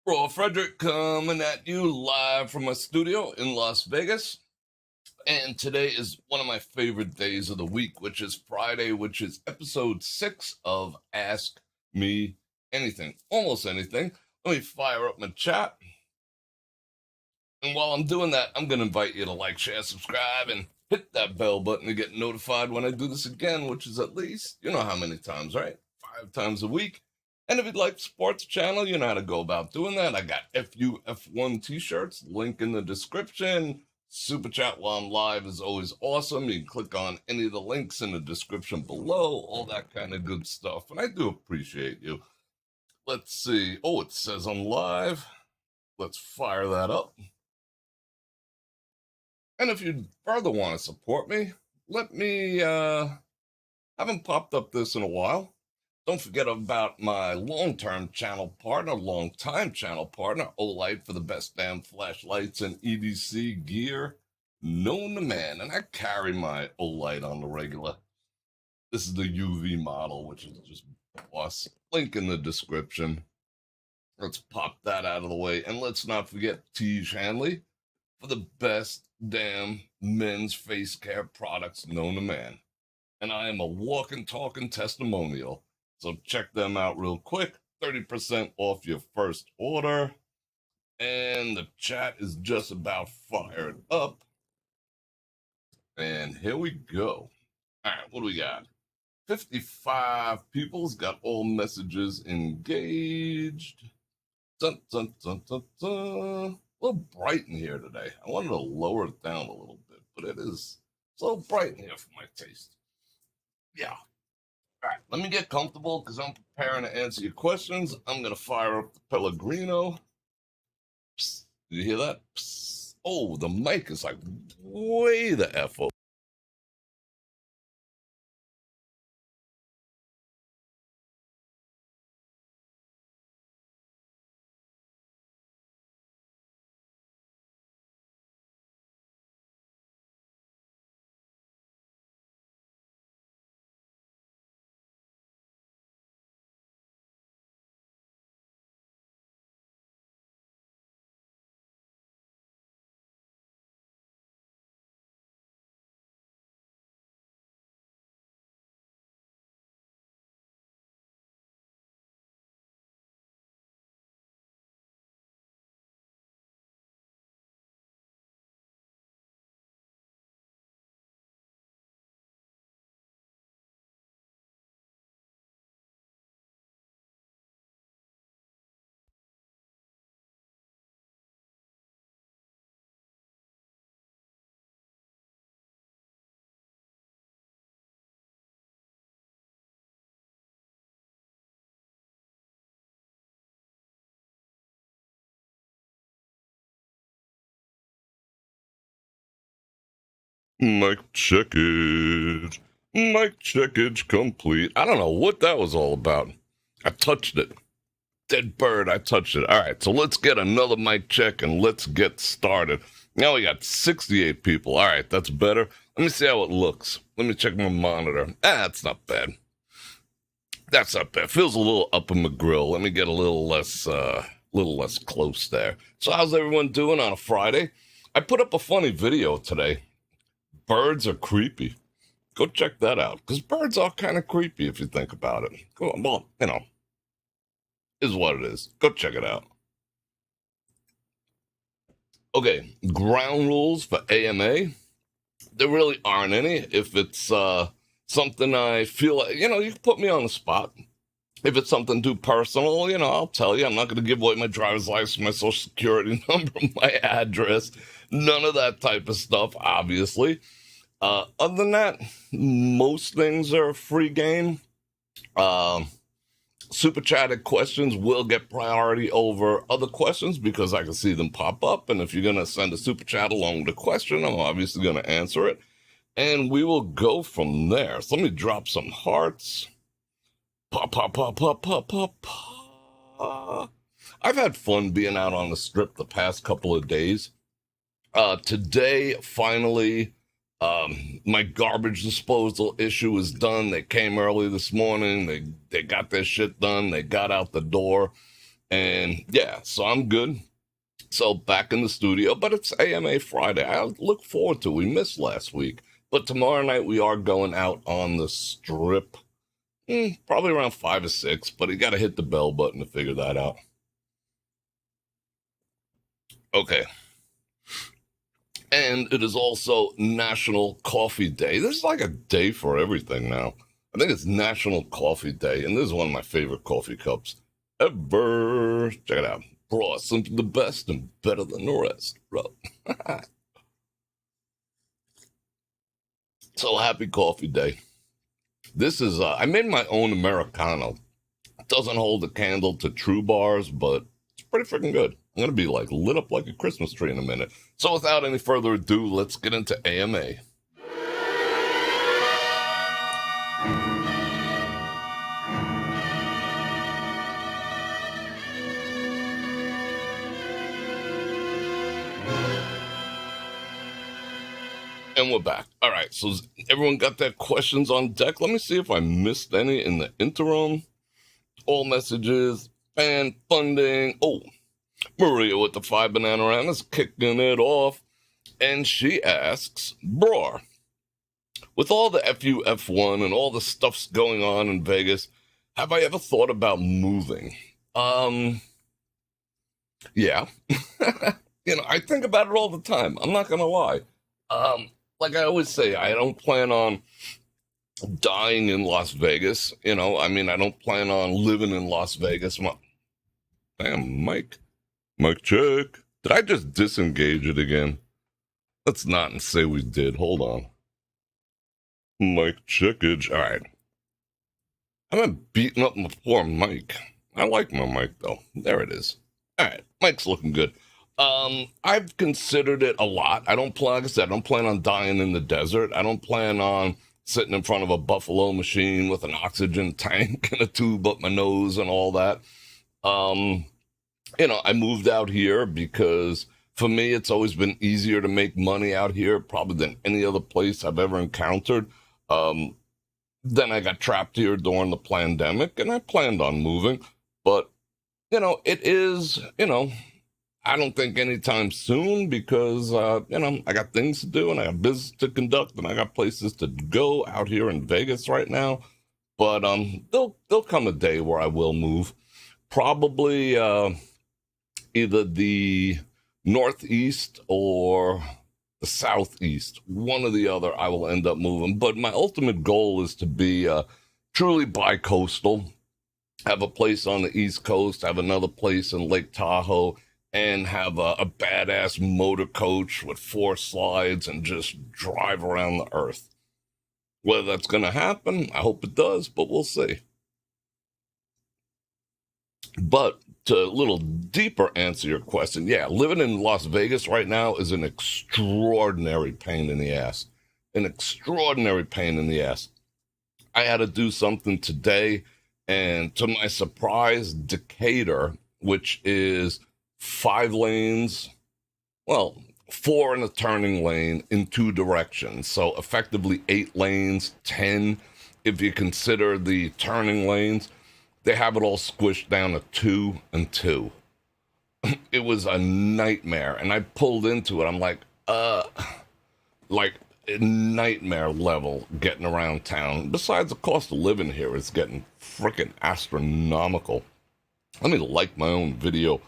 Bror Fredrik coming at you live from my studio in Las Vegas. And today is one of my favorite days of the week, which is Friday, which is episode 6 of Ask Me Anything. Almost anything. Let me fire up my chat. And while I'm doing that, I'm going to invite you to like, share, subscribe, and hit that bell button to get notified when I do this again, which is at least, you know how many times, right? 5 times a week. And if you'd like to support the channel, you know how to go about doing that. I got FUF1 t-shirts, link in the description. Super chat while I'm live is always awesome. You can click on any of the links in the description below, all that kind of good stuff. And I do appreciate you. Let's see. Oh, it says I'm live. Let's fire that up. And if you further want to support me, let me, haven't popped up this in a while. Don't forget about my long-time channel partner, Olight, for the best damn flashlights and EDC gear known to man. And I carry my Olight on the regular. This is the UV model, which is just boss. Link in the description. Let's pop that out of the way. And let's not forget Tej Hanley for the best damn men's face care products known to man. And I am a walking, talking testimonial. So check them out real quick. 30% off your first order. And the chat is just about fired up. And here we go. All right, what do we got? 55 people's got all messages engaged. Dun, dun, dun, dun, dun. A little bright in here today. I wanted to lower it down a little bit, but it's a little bright in here for my taste. Yeah. All right, let me get comfortable because I'm preparing to answer your questions. I'm going to fire up the Pellegrino. Psst, did you hear that? Psst. Oh, the mic is like way the F over. Mic checkage. Mic checkage complete. I don't know what that was all about. I touched it. Dead bird, I touched it. All right, so let's get another mic check and let's get started. Now we got 68 people. All right, that's better. Let me see how it looks. Let me check my monitor. That's not bad. That's not bad. Feels a little up in the grill. Let me get a little less close there. So how's everyone doing on a Friday? I put up a funny video today. Birds are creepy. Go check that out, because birds are kind of creepy if you think about it. Go on, well, you know, is what it is. Go check it out. Okay, ground rules for AMA. There really aren't any. If it's something I feel like, you can put me on the spot. If it's something too personal, I'll tell you. I'm not going to give away my driver's license, my social security number, my address. None of that type of stuff, obviously. Other than that, most things are free game. Super chatted questions will get priority over other questions because I can see them pop up. And if you're going to send a super chat along with a question, I'm obviously going to answer it. And we will go from there. So let me drop some hearts. Pop, pop, pop, pop, pop, pop, pop. I've had fun being out on the strip the past couple of days. Today, finally, my garbage disposal issue is done. They came early this morning. They got their shit done. They got out the door. And yeah, so I'm good. So back in the studio, but it's AMA Friday. I look forward to it. We missed last week. But tomorrow night we are going out on the strip. Probably around 5 or 6, but you got to hit the bell button to figure that out. Okay. And it is also National Coffee Day. There's like a day for everything now. I think it's National Coffee Day, and this is one of my favorite coffee cups ever. Check it out. Bro, simply the best and better than the rest, bro. So happy Coffee Day. This is, I made my own Americano. It doesn't hold a candle to True Bars, but it's pretty freaking good. I'm going to be like lit up like a Christmas tree in a minute. So without any further ado, let's get into AMA. And we're back. All right, so everyone got their questions on deck? Let me see if I missed any in the interim. All messages, fan funding. Oh, Maria with the 5 banana round is kicking it off. And she asks, Bror, with all the FU1 and all the stuff's going on in Vegas, have I ever thought about moving? Yeah. I think about it all the time. I'm not going to lie. Like I always say, I don't plan on dying in Las Vegas. I don't plan on living in Las Vegas. Damn, Mike check. Did I just disengage it again? Let's not say we did. Hold on. Mike checkage. All right. I'm not beating up my poor Mike. I like my mic, though. There it is. All right. Mike's looking good. I've considered it a lot. Like I said, I don't plan on dying in the desert. I don't plan on sitting in front of a buffalo machine with an oxygen tank and a tube up my nose and all that. I moved out here because for me, it's always been easier to make money out here probably than any other place I've ever encountered. Then I got trapped here during the pandemic and I planned on moving, but it is, I don't think anytime soon because, I got things to do and I got business to conduct and I got places to go out here in Vegas right now. But there'll come a day where I will move. Probably either the Northeast or the Southeast. One or the other I will end up moving. But my ultimate goal is to be truly bi-coastal. Have a place on the East Coast, have another place in Lake Tahoe, and have a badass motor coach with 4 slides and just drive around the earth. Whether that's going to happen, I hope it does, but we'll see. But to a little deeper answer your question, yeah, living in Las Vegas right now is an extraordinary pain in the ass. An extraordinary pain in the ass. I had to do something today, and to my surprise, Decatur, which is 5 lanes, 4 in a turning lane in 2 directions. So effectively 8 lanes, 10 if you consider the turning lanes. They have it all squished down to 2 and 2. It was a nightmare. And I pulled into it. I'm like nightmare level getting around town. Besides, the cost of living here is getting freaking astronomical. Let me like my own video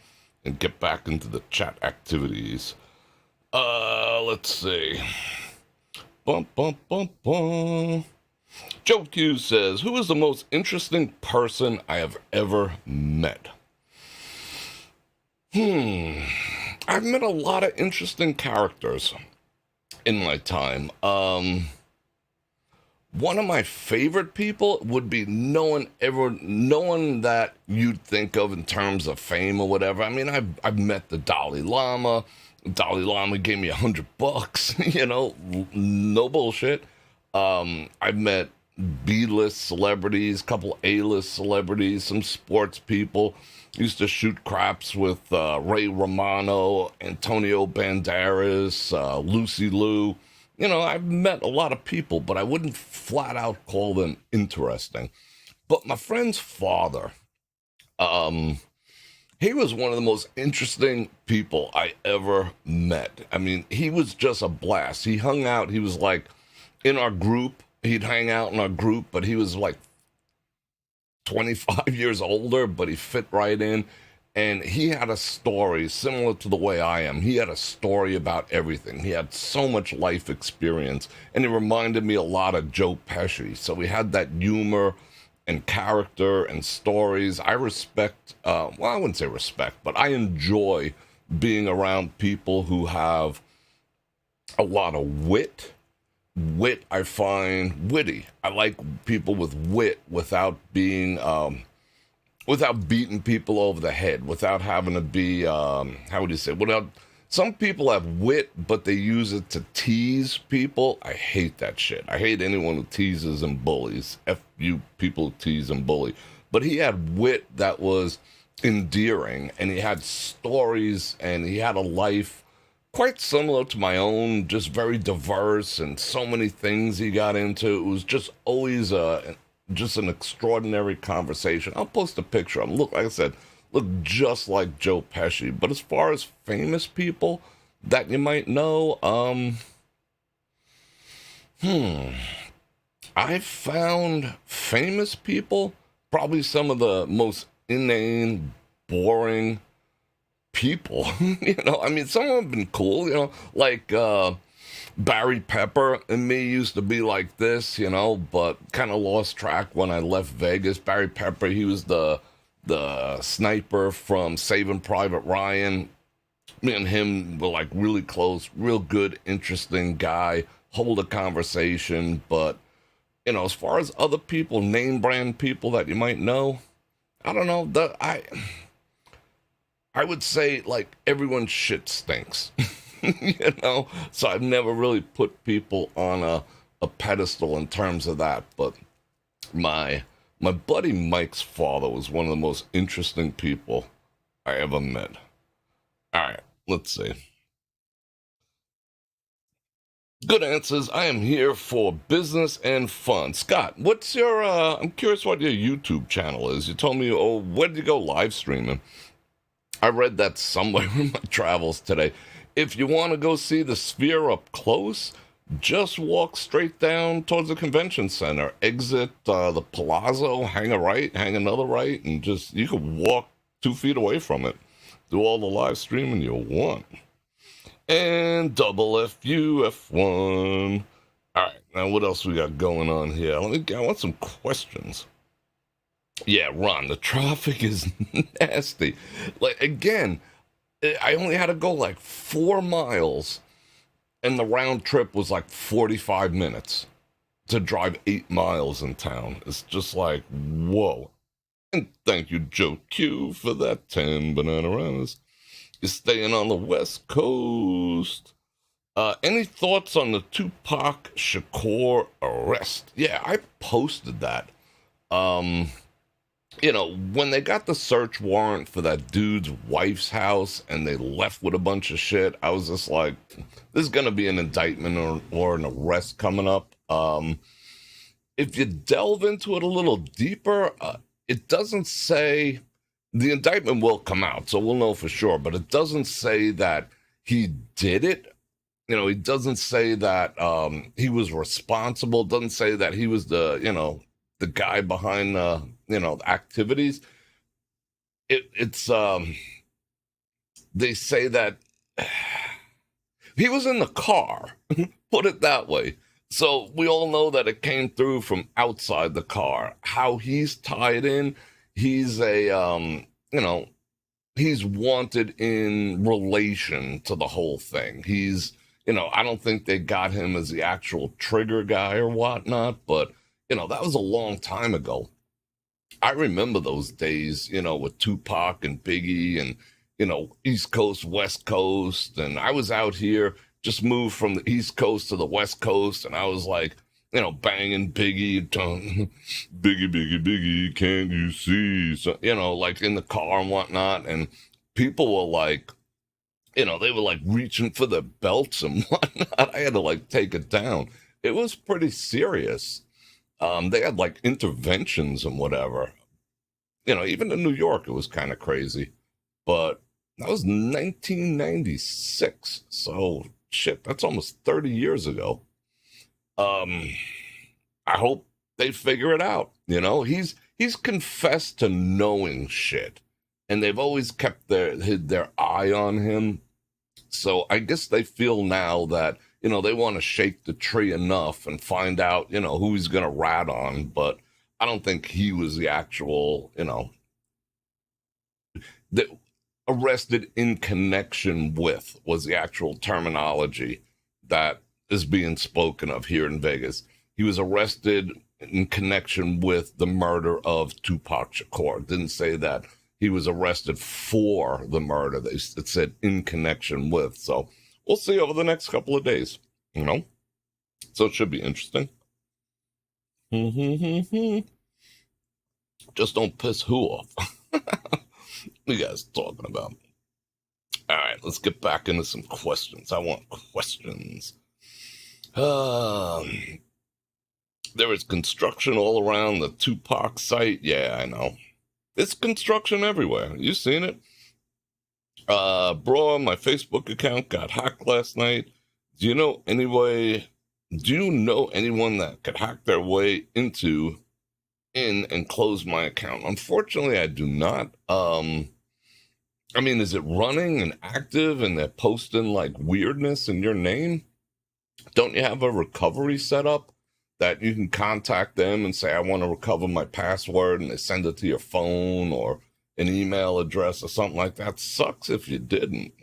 and get back into the chat activities. Let's see. Bum, bum, bum, bum. Joe Q says, who is the most interesting person I have ever met? I've met a lot of interesting characters in my time. One of my favorite people would be no one that you'd think of in terms of fame or whatever. I mean, I've met the Dalai Lama. Dalai Lama gave me $100, no bullshit. I've met B-list celebrities, couple A-list celebrities, some sports people. Used to shoot craps with Ray Romano, Antonio Banderas, Lucy Liu. I've met a lot of people, but I wouldn't flat out call them interesting. But my friend's father, He was one of the most interesting people I ever met. I mean, he was just a blast. He hung out, he was like in our group. He'd hang out in our group, but he was like 25 years older, but he fit right in. And he had a story similar to the way I am. He had a story about everything. He had so much life experience. And he reminded me a lot of Joe Pesci. So he had that humor and character and stories. I respect, well, I wouldn't say respect, but I enjoy being around people who have a lot of wit. Wit, I find witty. I like people with wit without beating people over the head, without having to be, how would you say, without, some people have wit, but they use it to tease people. I hate that shit. I hate anyone who teases and bullies. F you people who tease and bully. But he had wit that was endearing, and he had stories, and he had a life quite similar to my own, just very diverse, and so many things he got into. It was just always just an extraordinary conversation. I'll post a picture of him. Look, like I said, look just like Joe Pesci. But as far as famous people that you might know, I found famous people probably some of the most inane, boring people. I mean, some of them have been cool, like Barry Pepper and me used to be like this, but kind of lost track when I left Vegas. Barry Pepper, he was the sniper from Saving Private Ryan. Me and him were like really close, real good, interesting guy, hold a conversation. But, as far as other people, name brand people that you might know, I don't know. I would say like everyone's shit stinks. So I've never really put people on a pedestal in terms of that. But my buddy Mike's father was one of the most interesting people I ever met. All right, let's see. Good answers. I am here for business and fun. Scott, what's your, I'm curious what your YouTube channel is. You told me, where did you go live streaming? I read that somewhere in my travels today. If you want to go see the Sphere up close, just walk straight down towards the convention center. Exit the Palazzo, hang a right, hang another right, and you can walk 2 feet away from it. Do all the live streaming you want. And double FUF1. All right, now what else we got going on here? I want some questions. Yeah, Ron, the traffic is nasty. Like, again, I only had to go like 4 miles, and the round trip was like 45 minutes to drive 8 miles in town. It's just like, whoa. And thank you, Joe Q, for that 10 banana runners. You're staying on the West Coast. Any thoughts on the Tupac Shakur arrest? Yeah, I posted that. When they got the search warrant for that dude's wife's house and they left with a bunch of shit, I was just like, this is going to be an indictment or an arrest coming up. If you delve into it a little deeper, it doesn't say, the indictment will come out, so we'll know for sure, but it doesn't say that he did it. He doesn't say that he was responsible. It doesn't say that he was the guy behind the activities. It's they say that he was in the car, put it that way. So we all know that it came through from outside the car. How he's tied in, he's he's wanted in relation to the whole thing. He's, I don't think they got him as the actual trigger guy or whatnot, but that was a long time ago. I remember those days, with Tupac and Biggie and, East Coast, West Coast. And I was out here, just moved from the East Coast to the West Coast. And I was like, banging Biggie, Biggie, Biggie, Biggie, can't you see? So, like in the car and whatnot. And people were like, they were like reaching for their belts and whatnot. I had to like take it down. It was pretty serious. They had like interventions and whatever. Even in New York, it was kind of crazy. but that was 1996. So shit, that's almost 30 years ago. Um, I hope they figure it out. You know, he's confessed to knowing shit, and they've always kept their eye on him. So I guess they feel now that, they want to shake the tree enough and find out, who he's going to rat on. But I don't think he was the actual, the arrested in connection with was the actual terminology that is being spoken of here in Vegas. He was arrested in connection with the murder of Tupac Shakur. It didn't say that he was arrested for the murder. It said in connection with. So we'll see over the next couple of days, So it should be interesting. Just don't piss who off. What you guys talking about? All right, let's get back into some questions. I want questions. There is construction all around the Tupac site. Yeah, I know. It's construction everywhere. You seen it? Bro, my Facebook account got hacked last night. Do you know anyone that could hack their way in and close my account? Unfortunately, I do not. Is it running and active and they're posting like weirdness in your name? Don't you have a recovery set up that you can contact them and say, I want to recover my password, and they send it to your phone or an email address or something like that? Sucks if you didn't.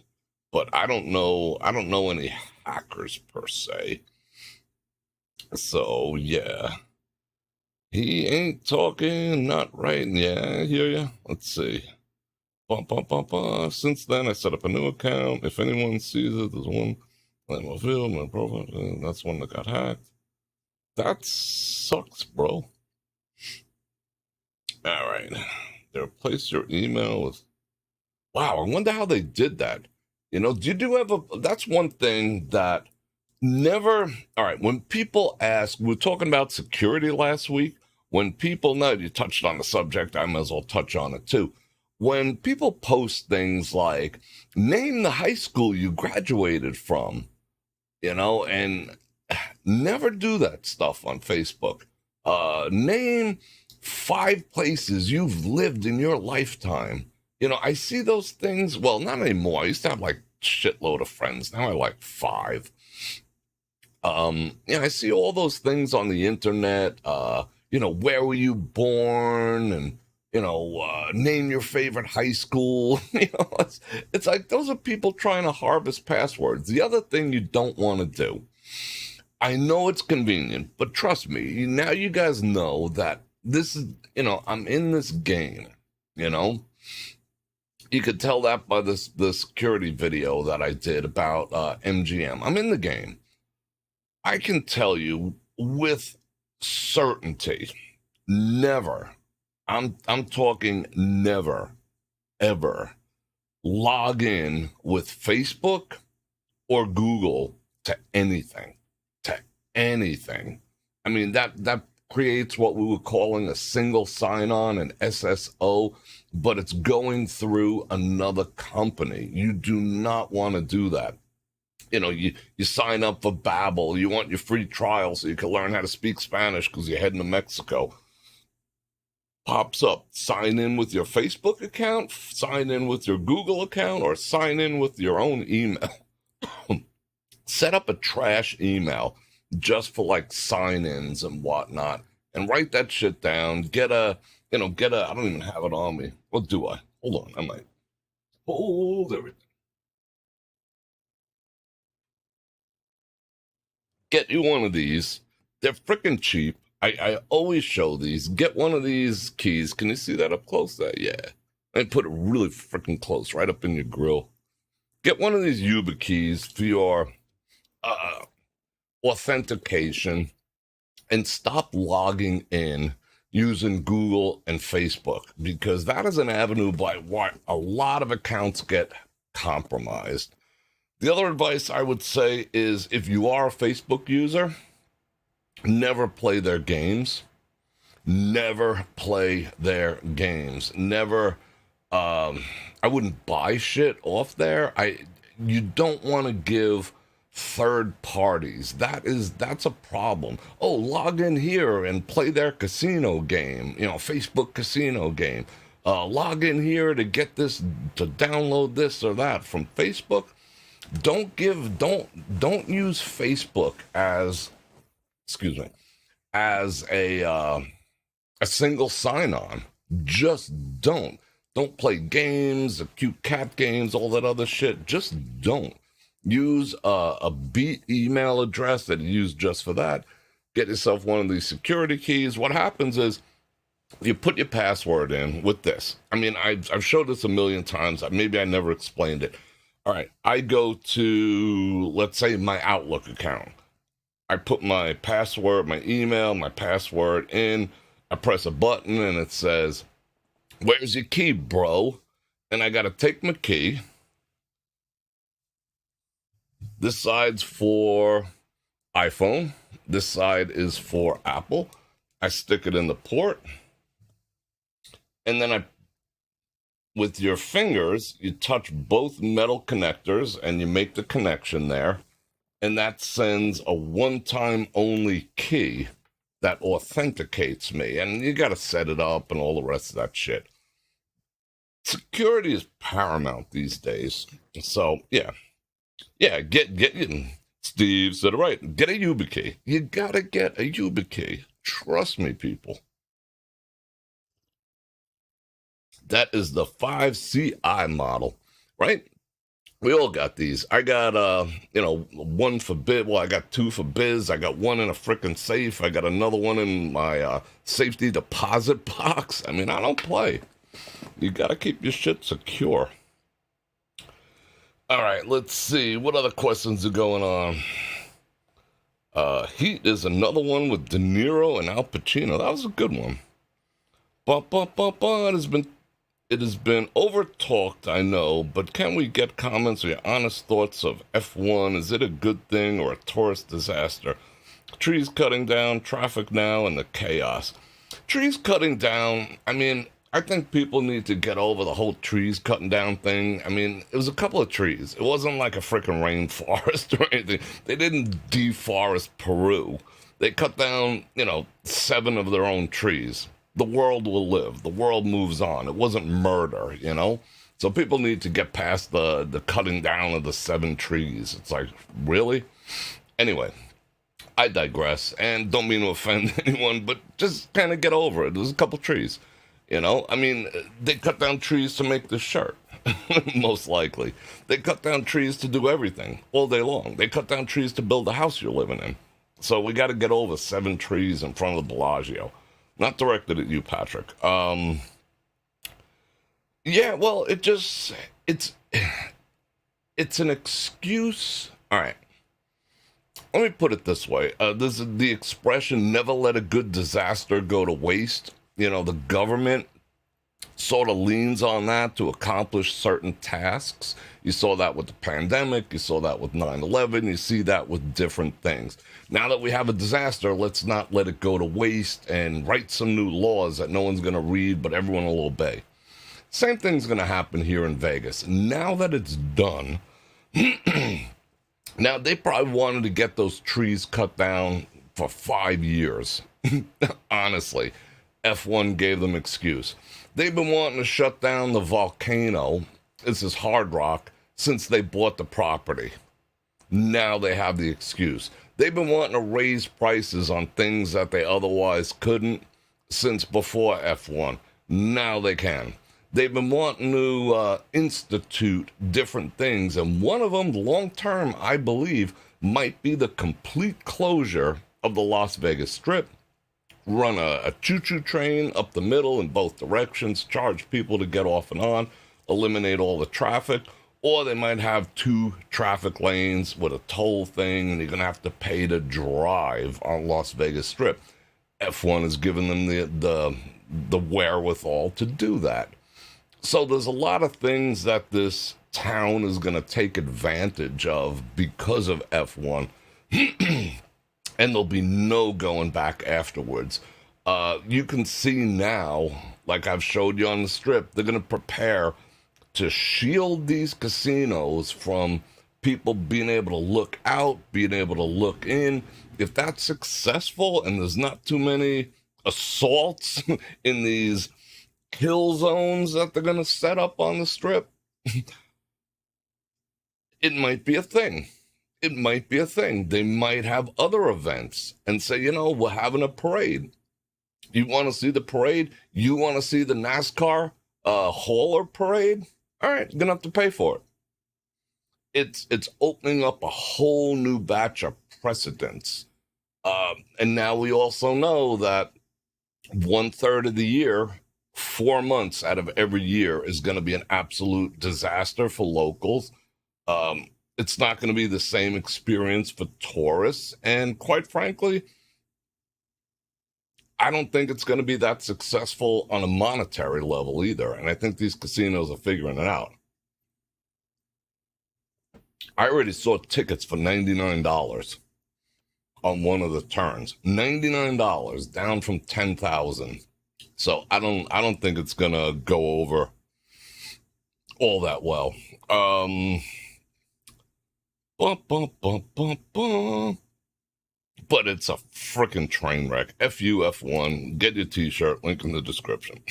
But I don't know any hackers per se. So yeah. He ain't talking, not right. Yeah, I hear ya. Let's see. Since then, I set up a new account. If anyone sees it, there's one. My profile. That's one that got hacked. That sucks, bro. All right. They replace your email with. Wow, I wonder how they did that. Did you ever? That's one thing that never. All right. When people ask, we were talking about security last week. When people know you touched on the subject, I might as well touch on it too. When people post things like, name the high school you graduated from, and never do that stuff on Facebook. Name 5 places you've lived in your lifetime. I see those things. Well, not anymore. I used to have like shitload of friends. Now I like 5. I see all those things on the internet. Where were you born? And, name your favorite high school. It's like those are people trying to harvest passwords. The other thing you don't want to do, I know it's convenient, but trust me, now you guys know that this is, I'm in this game, You could tell that by the security video that I did about MGM. I'm in the game. I can tell you with certainty, never, I'm talking never, ever log in with Facebook or Google to anything. That creates what we were calling a single sign-on, an SSO, but it's going through another company. You do not want to do that. You sign up for Babbel. You want your free trial so you can learn how to speak Spanish because you're heading to Mexico. Pops up, sign in with your Facebook account, sign in with your Google account, or sign in with your own email. Set up a trash email just for like sign-ins and whatnot, and write that shit down. Get a, I don't even have it on me. What do I? Hold on, I might hold everything. Get you one of these. They're freaking cheap. I always show these. Get one of these keys. Can you see that up close there? Yeah. And put it really freaking close, right up in your grill. Get one of these Yuba keys for your authentication, and stop logging in using Google and Facebook, because that is an avenue by what a lot of accounts get compromised. The other advice I would say is, if you are a Facebook user, never play their games. Never play their games. Never I wouldn't buy shit off there. You don't want to give third parties. That's a problem. Oh, log in here and play their casino game, Facebook casino game. Log in here to get this, to download this or that from Facebook. Don't use Facebook as, excuse me, as a single sign-on. Just don't. Don't play games, the cute cat games, all that other shit. Just don't. Use a beat email address that you use just for that. Get yourself one of these security keys. What happens is you put your password in with this. I mean, I've showed this a million times. Maybe I never explained it. All right, I go to, let's say, my Outlook account. I put my password, my email, my password in. I press a button and it says, "Where's your key, bro?" And I got to take my key. This side's for iPhone. This side is for Apple. I stick it in the port. And then with your fingers, you touch both metal connectors and you make the connection there. And that sends a one-time only key that authenticates me. And you got to set it up and all the rest of that shit. Security is paramount these days. So, yeah, get Steve said it right. Get a YubiKey. You got to get a YubiKey. Trust me, people. That is the 5CI model, right? We all got these. I got, one for biz. Well, I got two for biz. I got one in a freaking safe. I got another one in my safety deposit box. I mean, I don't play. You got to keep your shit secure. All right, let's see. What other questions are going on? Heat is another one with De Niro and Al Pacino. That was a good one. It has been over-talked, I know, but can we get comments or your honest thoughts of F1? Is it a good thing or a tourist disaster? Trees cutting down, traffic now, and the chaos. Trees cutting down, I mean, I think people need to get over the whole trees cutting down thing. I mean, it was a couple of trees. It wasn't like a freaking rainforest or anything. They didn't deforest Peru. They cut down, 7 of their own trees. The world will live. The world moves on. It wasn't murder, So people need to get past the cutting down of the 7 trees. It's like, really? Anyway, I digress. And don't mean to offend anyone, but just kind of get over it. There's a couple trees, I mean, they cut down trees to make this shirt, most likely. They cut down trees to do everything all day long. They cut down trees to build the house you're living in. So we got to get over 7 trees in front of the Bellagio. Not directed at you, Patrick. Yeah, well, it's an excuse. All right. Let me put it this way. There's the expression, never let a good disaster go to waste. The government sort of leans on that to accomplish certain tasks. You saw that with the pandemic. You saw that with 9/11. You see that with different things. Now that we have a disaster, let's not let it go to waste and write some new laws that no one's going to read, but everyone will obey. Same thing's going to happen here in Vegas. Now that it's done, now they probably wanted to get those trees cut down for 5 years. Honestly, F1 gave them excuse. They've been wanting to shut down the volcano, this is Hard Rock, since they bought the property. Now they have the excuse. They've been wanting to raise prices on things that they otherwise couldn't since before F1. Now they can. They've been wanting to institute different things, and one of them, long-term, I believe, might be the complete closure of the Las Vegas Strip. Run a choo-choo train up the middle in both directions, charge people to get off and on, eliminate all the traffic, or they might have 2 traffic lanes with a toll thing, and you're going to have to pay to drive on Las Vegas Strip. F1 has given them the wherewithal to do that. So there's a lot of things that this town is going to take advantage of because of F1. And there'll be no going back afterwards. You can see now, like I've showed you on the strip, they're going to prepare to shield these casinos from people being able to look out, being able to look in. If that's successful and there's not too many assaults in these kill zones that they're going to set up on the strip, it might be a thing. It might be a thing. They might have other events and say, we're having a parade. You want to see the parade? You want to see the NASCAR hauler parade? All right, you're going to have to pay for it. It's opening up a whole new batch of precedents. And now we also know that 1/3 of the year, 4 months out of every year, is going to be an absolute disaster for locals. It's not going to be the same experience for tourists. And quite frankly, I don't think it's going to be that successful on a monetary level either. And I think these casinos are figuring it out. I already saw tickets for $99 on one of the turns. $99, down from 10,000. So I don't think it's going to go over all that well. But it's a freaking train wreck. FUF1. Get your t-shirt. Link in the description.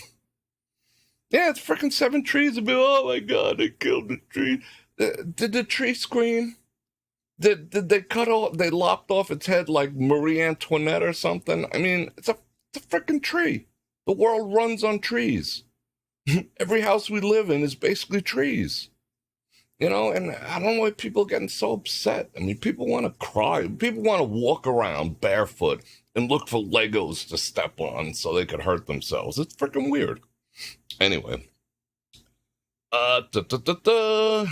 Yeah, it's freaking 7 trees. And be, oh my God, they killed the tree. Did the tree scream? Did they cut off? They lopped off its head like Marie Antoinette or something? I mean, it's a freaking tree. The world runs on trees. Every house we live in is basically trees. And I don't know why people are getting so upset. I mean, people want to cry. People want to walk around barefoot and look for Legos to step on so they could hurt themselves. It's freaking weird. Anyway. The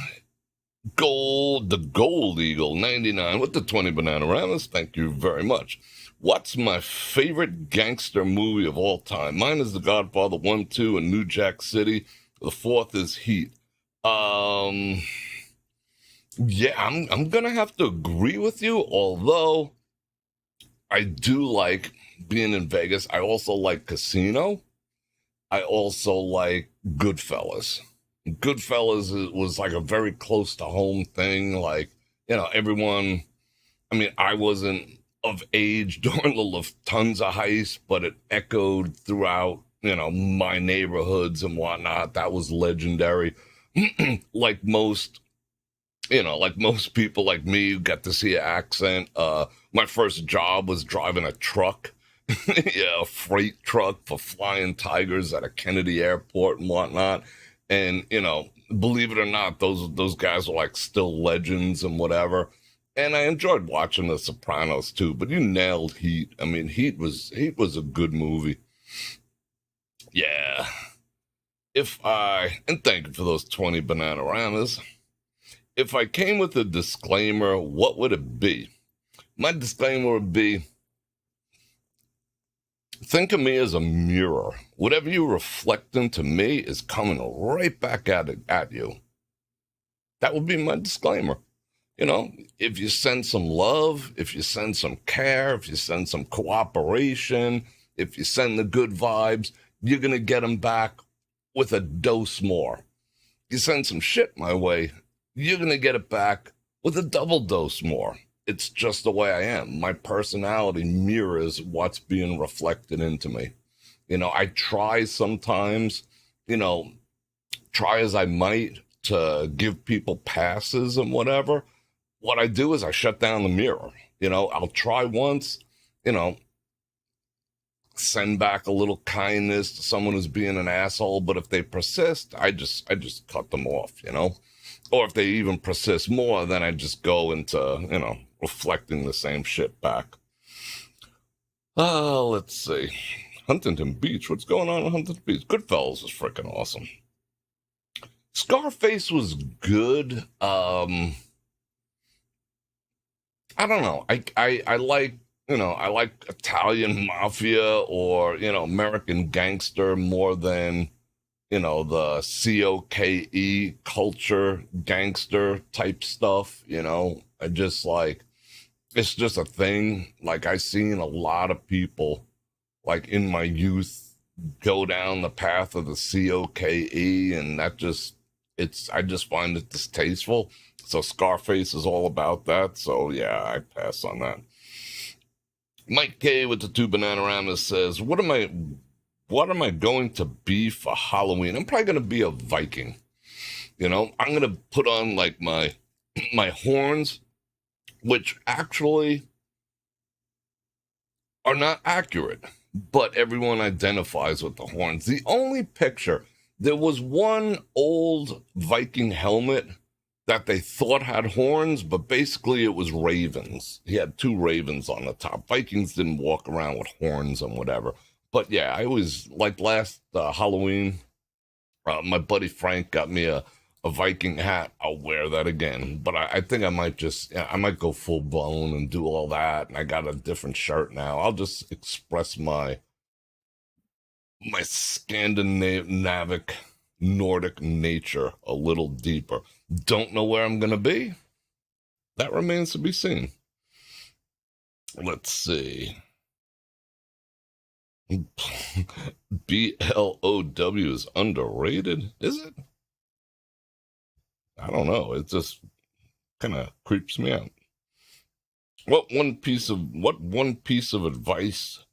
Gold Eagle 99 with the 20 Bananamas. Thank you very much. What's my favorite gangster movie of all time? Mine is The Godfather 1, 2, and New Jack City. The 4th is Heat. Yeah, I'm gonna have to agree with you, although I do like being in Vegas. I also like Casino. I also like Goodfellas. Goodfellas was like a very close to home thing. Like, everyone, I mean, I wasn't of age during the Lufthansa heist, but it echoed throughout, my neighborhoods and whatnot. That was legendary. like most people like me who got to see an accent. My first job was driving a truck. Yeah, a freight truck for Flying Tigers at a Kennedy Airport and whatnot. And, believe it or not, those guys are like still legends and whatever. And I enjoyed watching The Sopranos too, but you nailed Heat. I mean, Heat was a good movie. Yeah. And thank you for those 20 Bananamas. If I came with a disclaimer, what would it be? My disclaimer would be, think of me as a mirror. Whatever you reflect into me is coming right back at you. That would be my disclaimer. If you send some love, if you send some care, if you send some cooperation, if you send the good vibes, you're going to get them back with a dose more. You send some shit my way, you're going to get it back with a double dose more. It's just the way I am. My personality mirrors what's being reflected into me. I try sometimes, try as I might to give people passes and whatever. What I do is I shut down the mirror. I'll try once, send back a little kindness to someone who's being an asshole. But if they persist, I just cut them off, Or if they even persist more, then I just go into, reflecting the same shit back. Let's see. Huntington Beach. What's going on in Huntington Beach? Goodfellas is freaking awesome. Scarface was good. I don't know. I like, I like Italian mafia or, American gangster more than, the COKE culture gangster type stuff. I just like, it's just a thing. Like, I seen a lot of people like in my youth, go down the path of the COKE, and I just find it distasteful. So Scarface is all about that. So yeah, I pass on that. Mike K with the two Bananagramas says, what am I going to be for Halloween? I'm probably gonna be a Viking. I'm gonna put on like my horns, which actually are not accurate, but everyone identifies with the horns. The only picture, there was one old Viking helmet that they thought had horns, but basically it was ravens. He had two ravens on the top. Vikings didn't walk around with horns and whatever. But yeah, I was like last Halloween, my buddy Frank got me a Viking hat. I'll wear that again. But I think I might go full blown and do all that. And I got a different shirt now. I'll just express my Scandinavic Nordic nature a little deeper. Don't know where I'm going to be. That remains to be seen. Let's see. BLOW is underrated, is it? I don't know. It just kind of creeps me out. What one piece of advice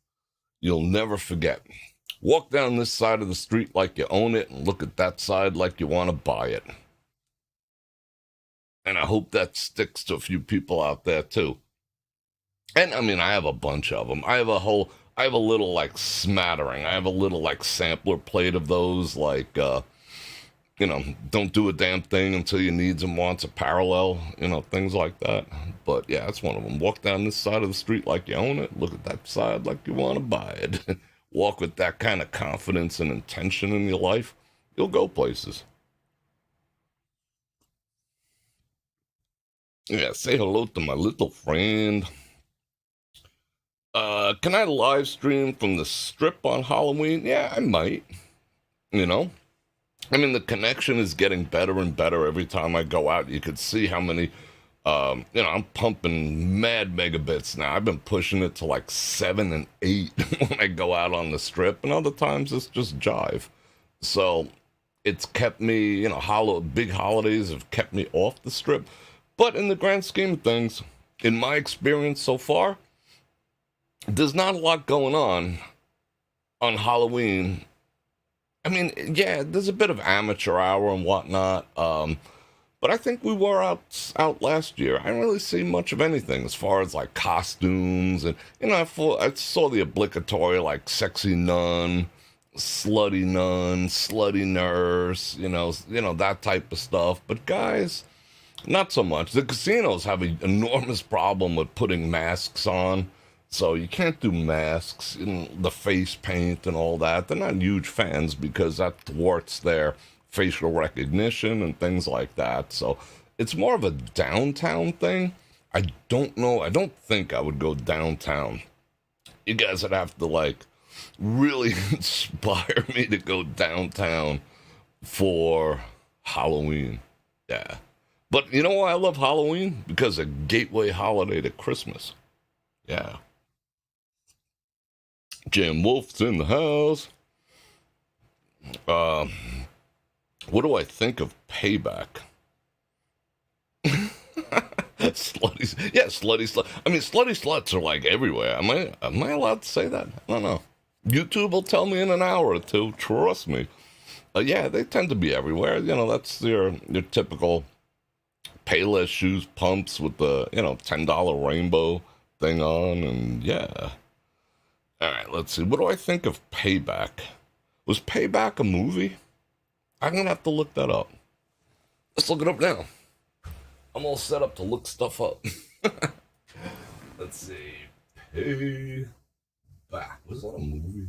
you'll never forget? Walk down this side of the street like you own it and look at that side like you want to buy it. And I hope that sticks to a few people out there too. And I mean, I have a bunch of them. I have a little like smattering. I have a little like sampler plate of those, like, don't do a damn thing until your needs and wants are parallel, things like that. But yeah, that's one of them. Walk down this side of the street like you own it. Look at that side like you want to buy it. Walk with that kind of confidence and intention in your life. You'll go places. Yeah, say hello to my little friend. Can I live stream from the strip on Halloween? Yeah, I might. You know? I mean, the connection is getting better and better every time I go out. You could see how many, I'm pumping mad megabits now. I've been pushing it to like 7 and 8 when I go out on the strip, and other times it's just jive. So it's kept me, big holidays have kept me off the strip. But in the grand scheme of things, in my experience so far, there's not a lot going on Halloween. I mean, yeah, there's a bit of amateur hour and whatnot, but I think we were out last year. I didn't really see much of anything as far as like costumes, and I saw the obligatory like sexy nun, slutty nurse, that type of stuff. But guys, not so much. The casinos have an enormous problem with putting masks on. So you can't do masks, the face paint and all that. They're not huge fans because that thwarts their facial recognition and things like that. So it's more of a downtown thing. I don't know. I don't think I would go downtown. You guys would have to like really inspire me to go downtown for Halloween. Yeah. But you know why I love Halloween? Because a gateway holiday to Christmas. Yeah. Jim Wolf's in the house. What do I think of Payback? Slutty, yeah, slutty slut. I mean, slutty sluts are like everywhere. Am I allowed to say that? I don't know. YouTube will tell me in an hour or two. Trust me. Yeah, they tend to be everywhere. That's your typical Payless shoes pumps with the $10 rainbow thing on, and yeah. All right, let's see. What do I think of Payback? Was Payback a movie? I'm going to have to look that up. Let's look it up now. I'm all set up to look stuff up. Let's see. Payback. Was that a movie?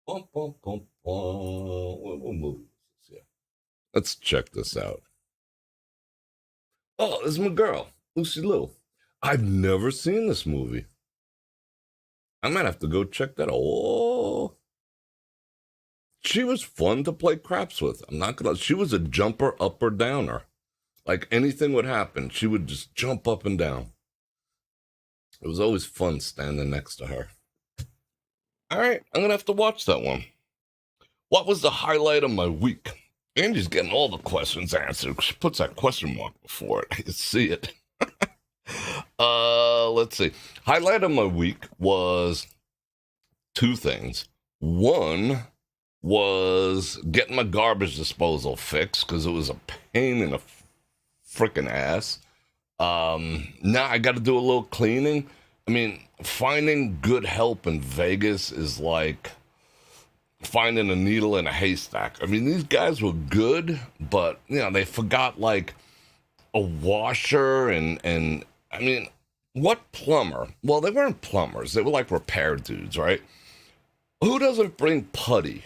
Bum, bum, bum, bum. What movie is this? Yeah. Let's check this out. Oh, this is my girl, Lucy Liu. I've never seen this movie. I might have to go check that out. Oh, she was fun to play craps with. I'm not gonna. She was a jumper, up or downer. Like anything would happen, she would just jump up and down. It was always fun standing next to her. All right, I'm gonna have to watch that one. What was the highlight of my week? Andy's getting all the questions answered. She puts that question mark before it. I can see it. Let's see. Highlight of my week was two things. One was getting my garbage disposal fixed because it was a pain in the freaking ass. Now I got to do a little cleaning. I mean, finding good help in Vegas is like finding a needle in a haystack. I mean, these guys were good, but they forgot like a washer and I mean, what plumber? Well, they weren't plumbers. They were like repair dudes, right? Who doesn't bring putty?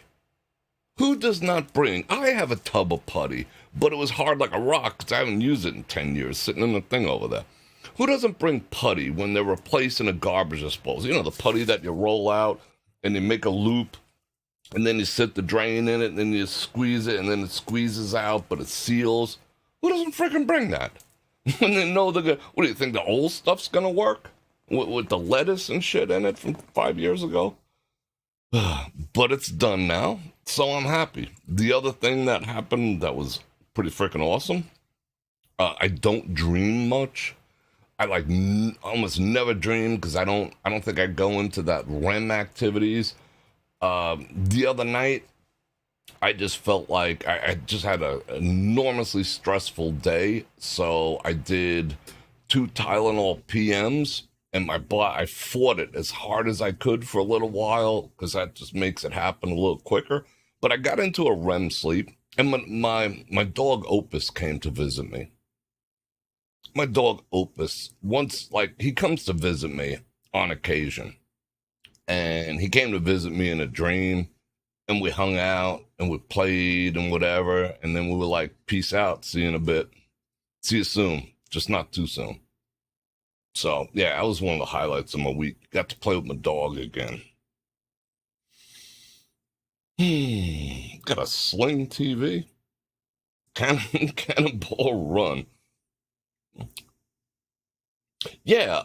Who does not bring? I have a tub of putty, but it was hard like a rock because I haven't used it in 10 years, sitting in the thing over there. Who doesn't bring putty when they're replacing a garbage disposal? You know, the putty that you roll out and you make a loop and then you set the drain in it and then you squeeze it and then it squeezes out, but it seals. Who doesn't freaking bring that? When they know they're gonna, what do you think, the old stuff's gonna work? With the lettuce and shit in it from 5 years ago? But it's done now, so I'm happy. The other thing that happened that was pretty freaking awesome, I don't dream much. I like almost never dream because I don't think I go into that REM activities. The other night, I just felt like I just had an enormously stressful day, so I did 2 Tylenol PMs, and I fought it as hard as I could for a little while, because that just makes it happen a little quicker. But I got into a REM sleep, and my dog Opus came to visit me. My dog Opus, once, like, he comes to visit me on occasion, and he came to visit me in a dream, and we hung out, and we played, and whatever, and then we were like, peace out, see you in a bit. See you soon, just not too soon. So, yeah, that was one of the highlights of my week. Got to play with my dog again. Got a Sling TV. Cannonball Run. Yeah,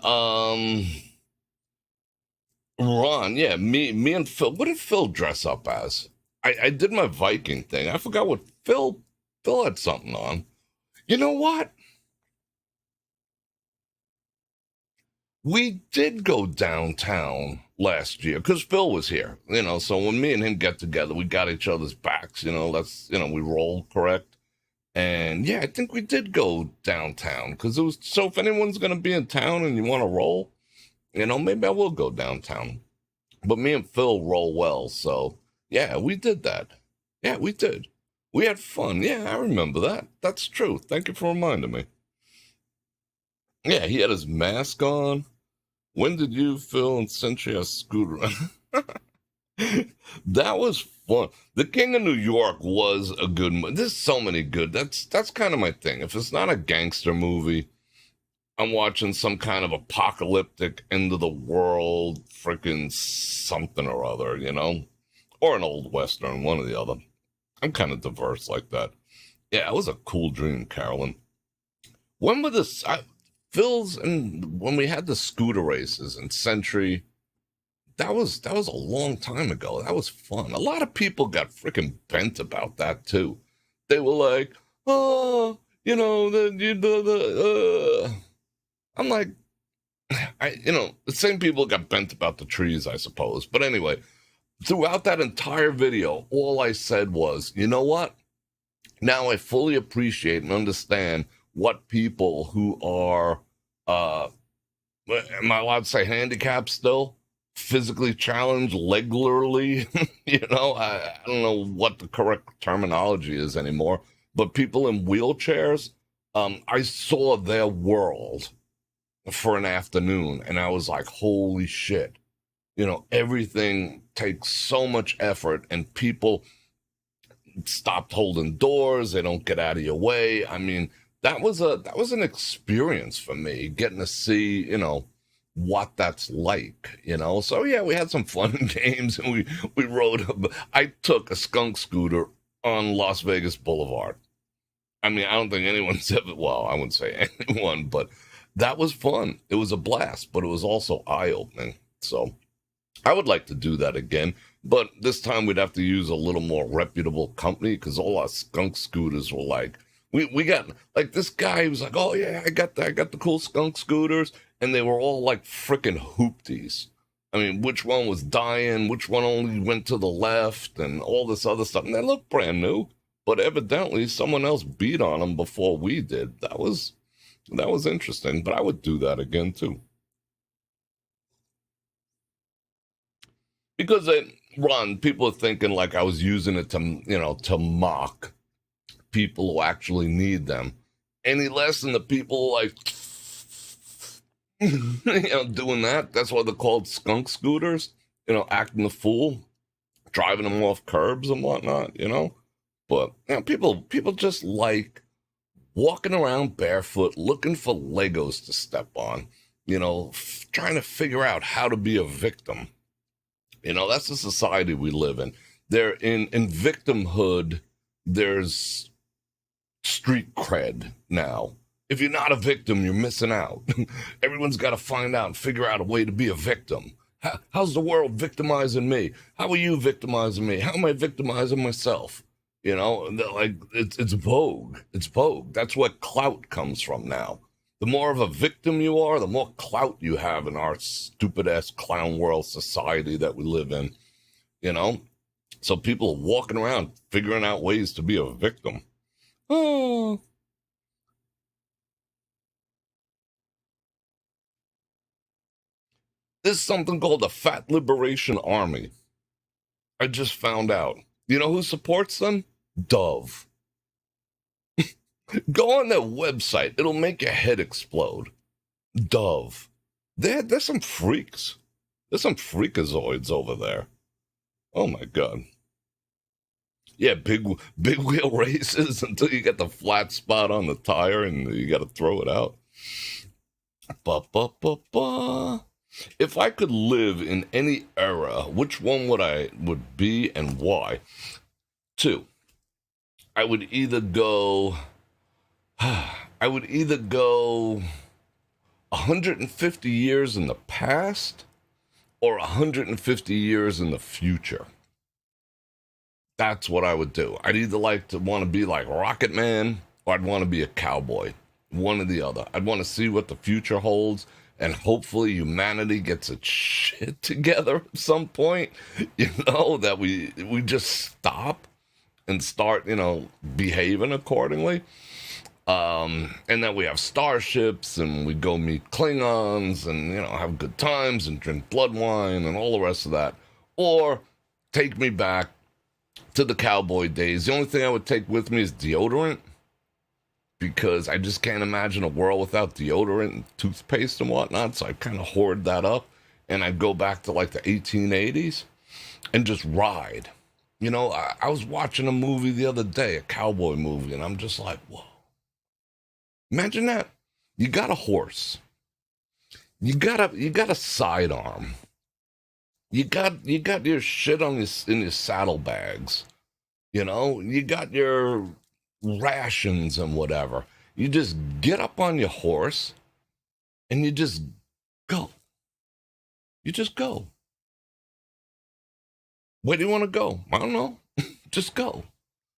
Ron, yeah, me and Phil. What did Phil dress up as? I did my Viking thing. I forgot what Phil had something on. You know what? We did go downtown last year because Phil was here, so when me and him get together, we got each other's backs, we roll correct. And yeah, I think we did go downtown because it was, so if anyone's going to be in town and you want to roll, maybe I will go downtown. But me and Phil roll well, so yeah, we did that. Yeah, we did. We had fun. Yeah, I remember that. That's true. Thank you for reminding me. Yeah, he had his mask on. When did you, Phil, and Century have scooter? That was fun. The King of New York was a good movie. There's so many good. That's kind of my thing. If it's not a gangster movie, I'm watching some kind of apocalyptic end of the world freaking something or other, or an old Western, one or the other. I'm kind of diverse like that. Yeah, it was a cool dream, Carolyn. When were this? Phil's, and when we had the scooter races in Century, that was a long time ago. That was fun. A lot of people got freaking bent about that too. They were like, oh, I'm like, the same people got bent about the trees, I suppose. But anyway, throughout that entire video, all I said was, you know what? Now I fully appreciate and understand what people who are, am I allowed to say handicapped still? Physically challenged, regularly, I don't know what the correct terminology is anymore, but people in wheelchairs, I saw their world for an afternoon, and I was like, holy shit. Everything takes so much effort, and people stopped holding doors. They don't get out of your way. I mean, that was an experience for me, getting to see, what that's like, So yeah, we had some fun games, and we rode. I took a skunk scooter on Las Vegas Boulevard. I mean, I don't think anyone's ever, well, I wouldn't say anyone, but that was fun. It was a blast, but it was also eye-opening. So I would like to do that again, but this time we'd have to use a little more reputable company because all our skunk scooters were like, we got like this guy who was like, oh yeah, I got the cool skunk scooters, and they were all like freaking hoopties. I mean, which one was dying, which one only went to the left, and all this other stuff. And they looked brand new, but evidently someone else beat on them before we did. That was interesting, but I would do that again too. Because Ron, people are thinking like I was using it to, to mock people who actually need them. Any less than the people like, doing that. That's why they're called skunk scooters. Acting the fool, driving them off curbs and whatnot. But people just like walking around barefoot, looking for Legos to step on. Trying to figure out how to be a victim. That's the society we live in. There in victimhood, there's street cred now. If you're not a victim, you're missing out. Everyone's got to find out and figure out a way to be a victim. How's the world victimizing me? How are you victimizing me? How am I victimizing myself? Like it's vogue. It's vogue. That's where clout comes from now. The more of a victim you are, the more clout you have in our stupid ass clown world society that we live in. So people are walking around figuring out ways to be a victim. Oh. There's something called the Fat Liberation Army. I just found out. You know who supports them? Dove. Go on their website. It'll make your head explode. Dove. There's some freaks. There's some freakazoids over there. Oh my God. Yeah, big wheel races until you get the flat spot on the tire and you got to throw it out. Ba, ba, ba, ba. If I could live in any era, which one would be and why? Two, I would either go 150 years in the past or 150 years in the future. That's what I would do. I'd either want to be like Rocket Man or I'd want to be a cowboy. One or the other. I'd want to see what the future holds, and hopefully humanity gets its shit together at some point. That we just stop and start, behaving accordingly. And that we have starships and we go meet Klingons and, have good times and drink blood wine and all the rest of that. Or take me back to the cowboy days. The only thing I would take with me is deodorant, because I just can't imagine a world without deodorant and toothpaste and whatnot. So I kind of hoard that up, and I'd go back to like the 1880s and just ride. I was watching a movie the other day, a cowboy movie, and I'm just like, whoa. Imagine that. You got a horse. You got a sidearm. You got your shit in your saddlebags. You got your rations and whatever. You just get up on your horse and you just go. You just go. Where do you want to go? I don't know. Just go.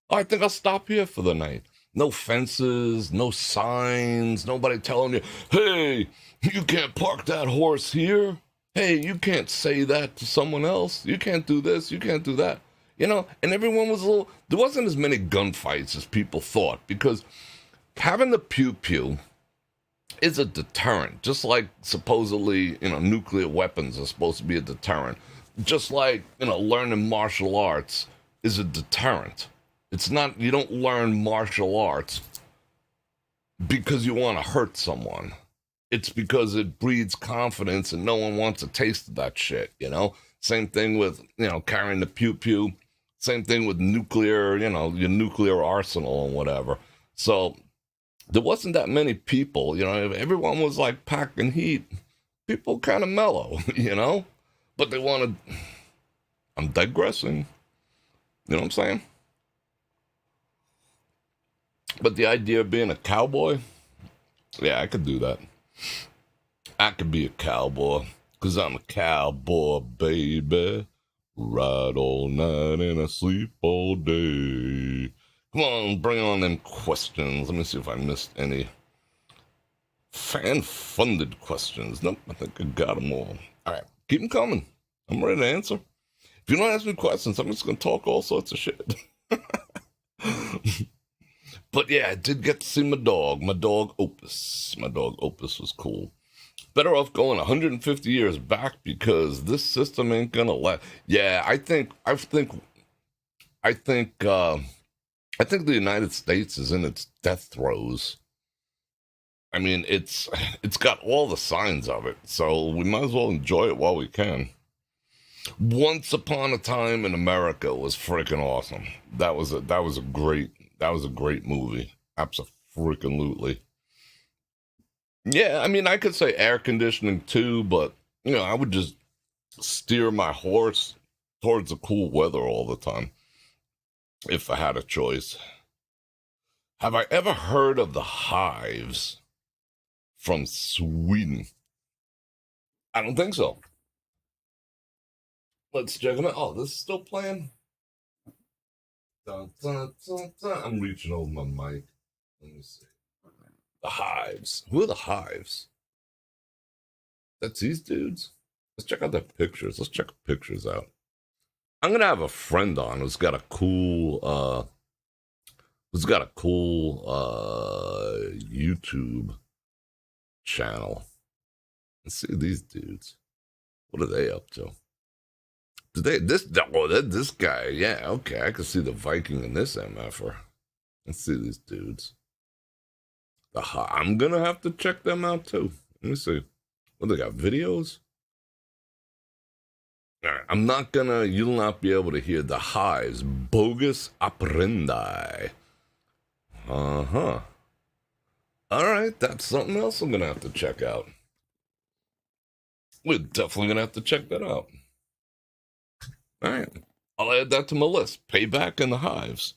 Oh, I think I'll stop here for the night. No fences, no signs, nobody telling you, hey, you can't park that horse here. Hey, you can't say that to someone else. You can't do this, you can't do that. And everyone was there wasn't as many gunfights as people thought, because having the pew-pew is a deterrent, just like supposedly, nuclear weapons are supposed to be a deterrent. Just like, learning martial arts is a deterrent. It's not, you don't learn martial arts because you want to hurt someone. It's because it breeds confidence and no one wants a taste of that shit, Same thing with, carrying the pew-pew. Same thing with nuclear, your nuclear arsenal and whatever. So there wasn't that many people, everyone was like packing heat. People kind of mellow, But they wanted, I'm digressing. You know what I'm saying? But the idea of being a cowboy, yeah, I could do that. I could be a cowboy, 'cause I'm a cowboy, baby. Ride all night and I sleep all day. Come on, bring on them questions. Let me see if I missed any fan-funded questions. Nope, I think I got them all. All right, keep them coming. I'm ready to answer. If you don't ask me questions, I'm just going to talk all sorts of shit. But yeah, I did get to see my dog Opus. My dog Opus was cool. Better off going 150 years back because this system ain't gonna last. Yeah, I think the United States is in its death throes. I mean, it's got all the signs of it, so we might as well enjoy it while we can. Once Upon a Time in America was freaking awesome. That was a great movie. Absolutely. Yeah, I mean, I could say air conditioning too, but I would just steer my horse towards the cool weather all the time if I had a choice. Have I ever heard of the Hives from Sweden? I don't think so. Let's check them out. Oh, this is still playing? Dun, dun, dun, dun. I'm reaching over my mic. Let me see. The Hives. Who are the Hives? That's these dudes? Let's check out their pictures. Let's check pictures out. I'm gonna have a friend on who's got a cool YouTube channel. Let's see these dudes. What are they up to? This guy, yeah, okay, I can see the Viking in this MFer. Let's see these dudes. I'm gonna have to check them out too. Let me see. What they got? Videos? Alright, you'll not be able to hear the Hives. Bogus Apprendi. Uh-huh. Alright, that's something else I'm gonna have to check out. We're definitely gonna have to check that out. Alright. I'll add that to my list. Payback and the Hives.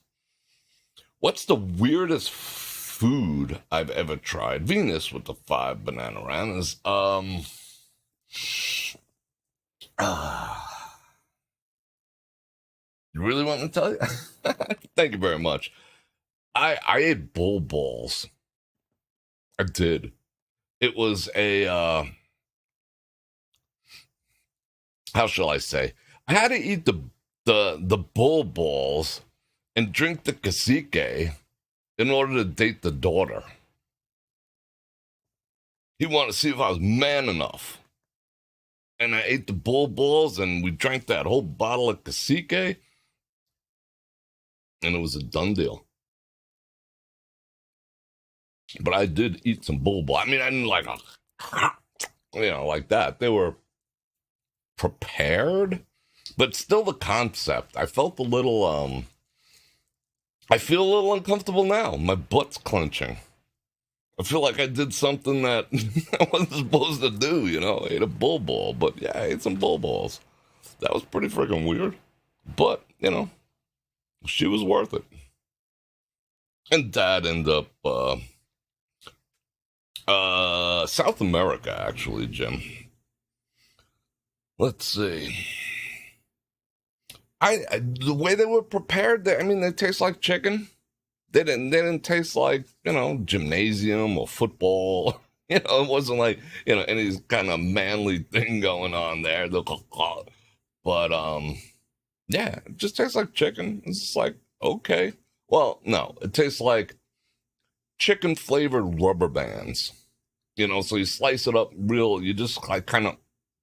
What's the weirdest food I've ever tried? Venus with the 5 banana ranas. You really want me to tell you? Thank you very much. I ate bull balls. I did. It was a how shall I say? I had to eat the bull balls and drink the cacique in order to date the daughter. He wanted to see if I was man enough. And I ate the bull balls and we drank that whole bottle of cacique. And it was a done deal. But I did eat some bull balls. I mean, I didn't like that. They were prepared, but still the concept. I felt I feel a little uncomfortable now. My butt's clenching. I feel like I did something that I wasn't supposed to do, I ate a bull ball, but yeah, I ate some bull balls. That was pretty freaking weird. But, she was worth it. And Dad ended up, South America, actually, Jim. Let's see. The way they were prepared, they taste like chicken. They didn't taste like, gymnasium or football. It wasn't like, any kind of manly thing going on there. But, yeah, it just tastes like chicken. It's just like, okay. Well, no, it tastes like chicken flavored rubber bands. So you slice it up you just like kind of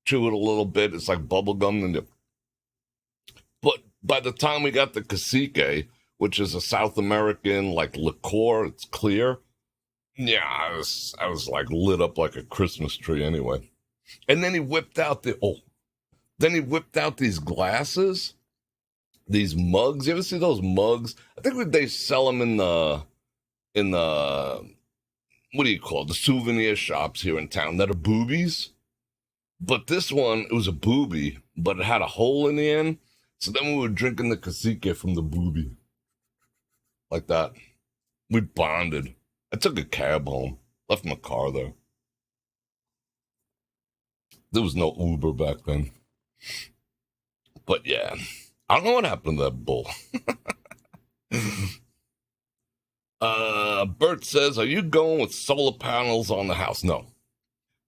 chew it a little bit. It's like bubble gum. But by the time we got the cacique, which is a South American like liqueur, it's clear. Yeah, I was like lit up like a Christmas tree anyway. And then he whipped out these glasses, these mugs. You ever see those mugs? I think they sell them in the what do you call it? The souvenir shops here in town that are boobies. But this one, it was a boobie, but it had a hole in the end. So then we were drinking the cacique from the boobie. Like that. We bonded. I took a cab home. Left my car there. There was no Uber back then. But yeah, I don't know what happened to that bull. Bert says, are you going with solar panels on the house? No.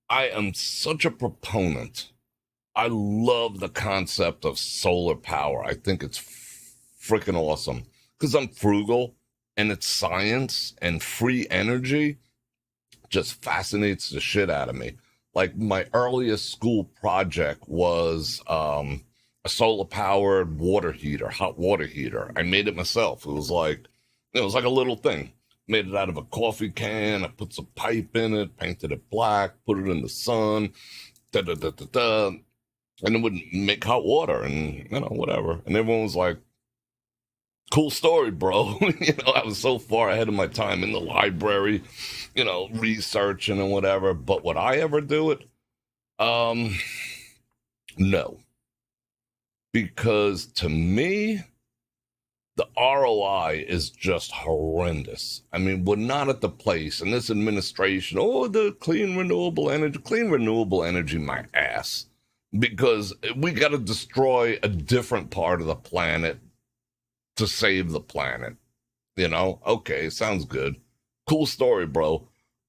I am such a proponent. I love the concept of solar power. I think it's freaking awesome because I'm frugal and it's science and free energy just fascinates the shit out of me. Like my earliest school project was a solar powered water heater, hot water heater. I made it myself. It was like a little thing. Made it out of a coffee can. I put some pipe in it, painted it black, put it in the sun, da da da da da, and it would make hot water and whatever. And everyone was like, "Cool story, bro." I was so far ahead of my time in the library, researching and whatever. But would I ever do it? No, because to me, the ROI is just horrendous. I mean, we're not at the place in this administration, the clean renewable energy, my ass. Because we got to destroy a different part of the planet to save the planet. Okay, sounds good. Cool story, bro.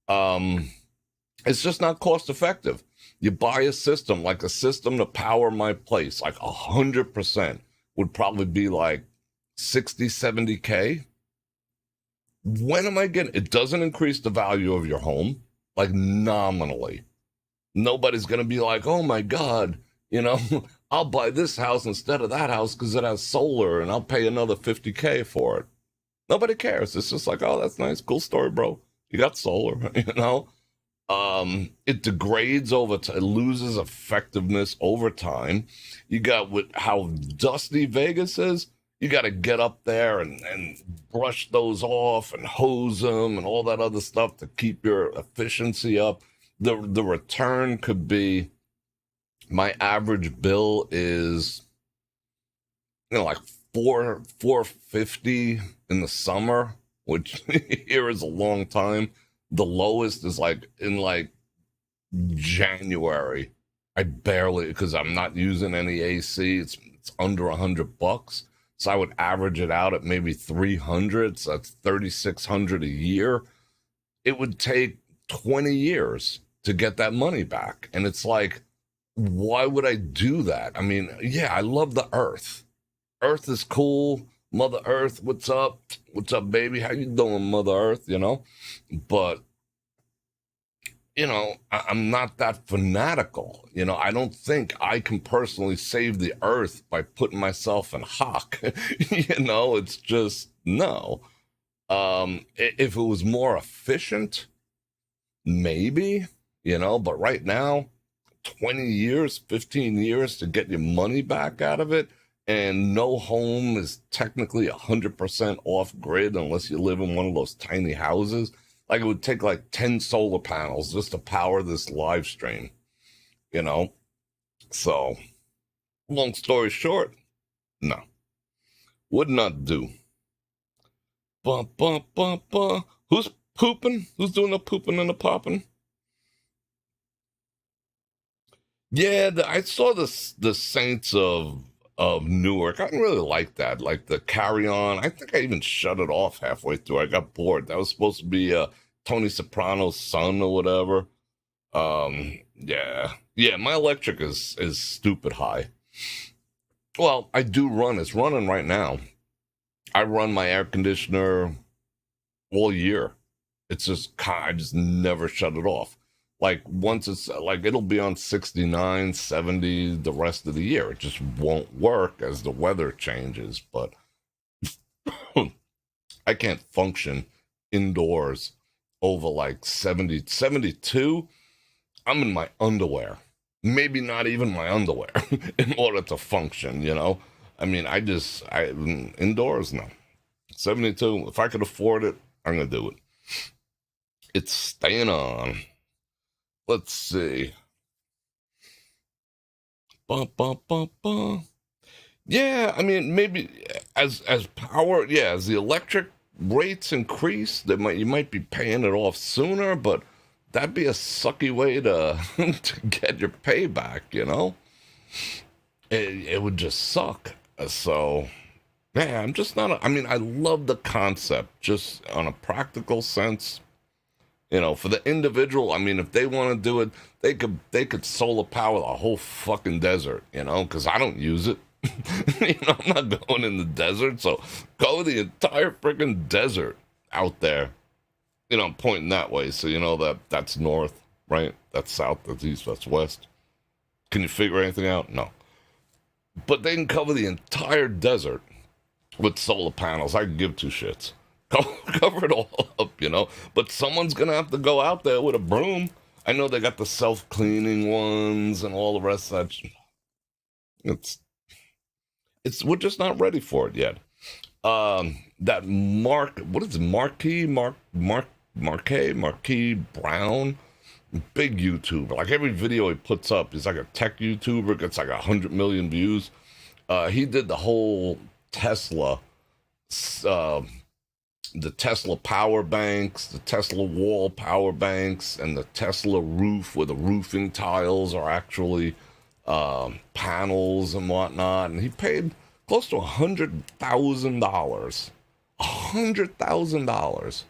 It's just not cost effective. You buy a system, like a system to power my place, like 100% would probably be like 60, 70K. When am I getting it? Doesn't increase the value of your home, like nominally. Nobody's going to be like, oh my God, I'll buy this house instead of that house because it has solar and I'll pay another 50K for it. Nobody cares. It's just like, oh, that's nice. Cool story, bro. You got solar, It degrades over time, it loses effectiveness over time. You got with how dusty Vegas is. You got to get up there and brush those off and hose them and all that other stuff to keep your efficiency up. The return could be, my average bill is, like $450 in the summer, which here is a long time. The lowest is like in like January. I barely, because I'm not using any AC. It's under $100. So I would average it out at maybe 300. So that's 3,600 a year. It would take 20 years to get that money back. And it's like, why would I do that? I mean, yeah, I love the earth. Earth is cool. Mother Earth, what's up? What's up, baby? How you doing, Mother Earth? But, I'm not that fanatical. I don't think I can personally save the earth by putting myself in hock. It's just, no. If it was more efficient, maybe, but right now, 20 years, 15 years to get your money back out of it. And no home is technically 100% off grid unless you live in one of those tiny houses. Like it would take like 10 solar panels just to power this live stream, So, long story short, no. Would not do. Bum, bum, bum, bum. Who's pooping? Who's doing the pooping and the popping? Yeah, I saw the Saints of Newark. I didn't really like that. Like the Carry On. I think I even shut it off halfway through. I got bored. That was supposed to be Tony Soprano's son or whatever. Yeah. My electric is stupid high. Well, I do run. It's running right now. I run my air conditioner all year. It's just I just never shut it off. Like once it's like it'll be on 69, 70 the rest of the year. It just won't work as the weather changes. But I can't function indoors over like 70, 72. I'm in my underwear. Maybe not even my underwear in order to function, I mean, indoors, no. 72, if I could afford it, I'm going to do it. It's staying on. Let's see. Bum, bum, bum, bum. Yeah, I mean, maybe as power, as the electric rates increase, you might be paying it off sooner, but that'd be a sucky way to to get your payback, you know? It would just suck. So, yeah, I'm just not, I mean, I love the concept, just on a practical sense. You know, for the individual, I mean, if they want to do it, they could solar power the whole fucking desert, you know, because I don't use it. You know, I'm not going in the desert, so go the entire freaking desert out there. You know, I'm pointing that way, so you know that that's north, right? That's south, that's east, that's west. Can you figure anything out? No. But they can cover the entire desert with solar panels. I can give two shits. Cover it all up, you know. But someone's gonna have to go out there with a broom. I know they got the self-cleaning ones and all the rest of that. It's we're just not ready for it yet. That Mark, what is it? Marquis Brown, big YouTuber. Like every video he puts up, he's like a tech YouTuber. Gets like 100 million views. He did the whole Tesla, uh, the Tesla power banks, the Tesla wall power banks, and the Tesla roof where the roofing tiles are actually panels and whatnot. And he paid close to $100,000, $100,000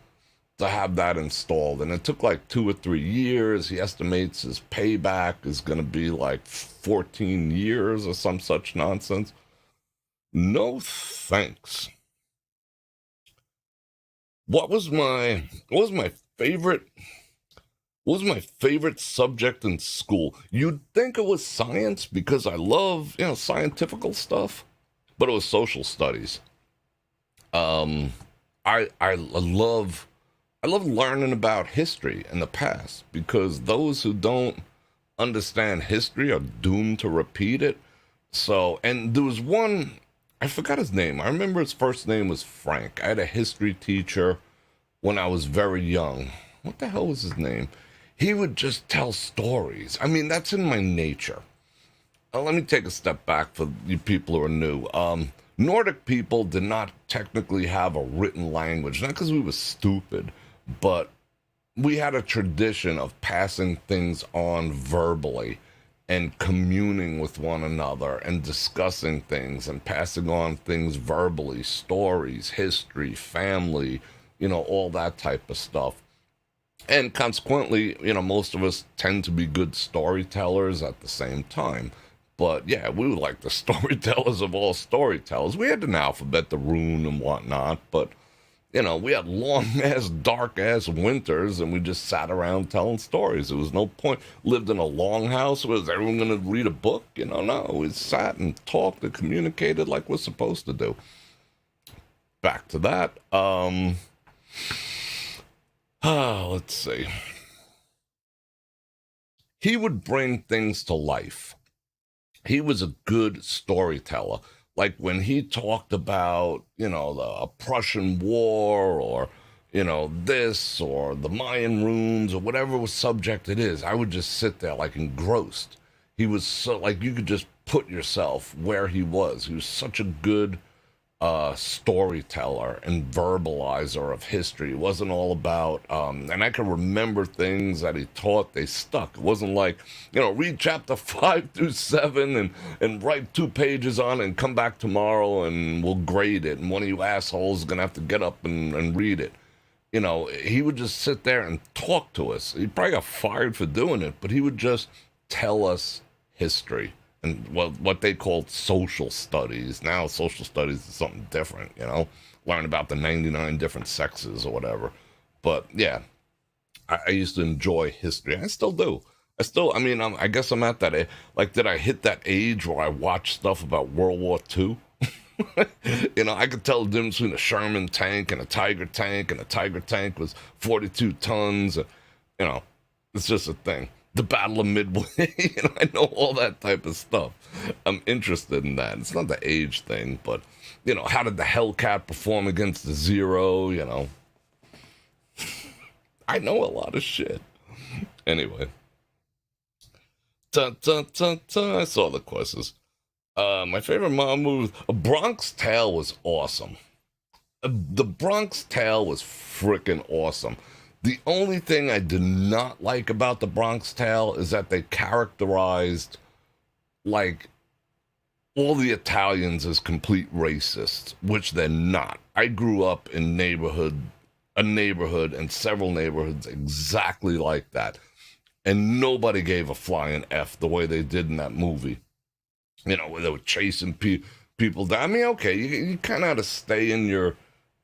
to have that installed. And it took like 2 or 3 years. He estimates his payback is going to be like 14 years or some such nonsense. No thanks. What was my favorite subject in school? You'd think it was science because I love, you know, scientifical stuff, but it was social studies. Um, I love learning about history and the past because those who don't understand history are doomed to repeat it. So, and there was one, I forgot his name. I remember his first name was Frank. I had a history teacher when I was very young. What the hell was his name? He would just tell stories. I mean, that's in my nature. Let me take a step back for you people who are new. Nordic people did not technically have a written language, not because we were stupid, but we had a tradition of passing things on verbally and communing with one another and discussing things and passing on things verbally, stories, history, family, you know, all that type of stuff. And consequently, you know, most of us tend to be good storytellers at the same time. But yeah, we were like the storytellers of all storytellers. We had an alphabet, the rune and whatnot, but you know, we had long ass, dark ass winters, and we just sat around telling stories. There was no point. Lived in a longhouse. Was everyone going to read a book? You know, no. We sat and talked and communicated like we're supposed to do. Back to that. Let's see. He would bring things to life. He was a good storyteller. Like when he talked about, you know, the Prussian War or, you know, this or the Mayan runes or whatever subject it is, I would just sit there like engrossed. He was so, like, you could just put yourself where he was. He was such a good storyteller and verbalizer of history. It wasn't all about, and I can remember things that he taught, they stuck. It wasn't like, you know, read chapter 5 through 7 and write 2 pages on it and come back tomorrow and we'll grade it. And one of you assholes is going to have to get up and read it. You know, he would just sit there and talk to us. He probably got fired for doing it, but he would just tell us history and what they called social studies. Now social studies is something different, you know, learn about the 99 different sexes or whatever. But yeah, I used to enjoy history. I still do. I mean, I guess I'm at that age. Like, did I hit that age where I watched stuff about World War II? You know, I could tell the difference between a Sherman tank and a Tiger tank, and a Tiger tank was 42 tons. You know, it's just a thing. The Battle of Midway, you know, I know all that type of stuff. I'm interested in that. It's not the age thing, but, you know, how did the Hellcat perform against the Zero, you know? I know a lot of shit. Anyway. Dun, dun, dun, dun. I saw the quizzes. My favorite mom movie, Bronx Tale was awesome. The Bronx Tale was freaking awesome. The only thing I did not like about the Bronx Tale is that they characterized like all the Italians as complete racists, which they're not. I grew up in a neighborhood and several neighborhoods exactly like that. And nobody gave a flying F the way they did in that movie. Where they were chasing people down. I mean, okay, you kind of had to stay in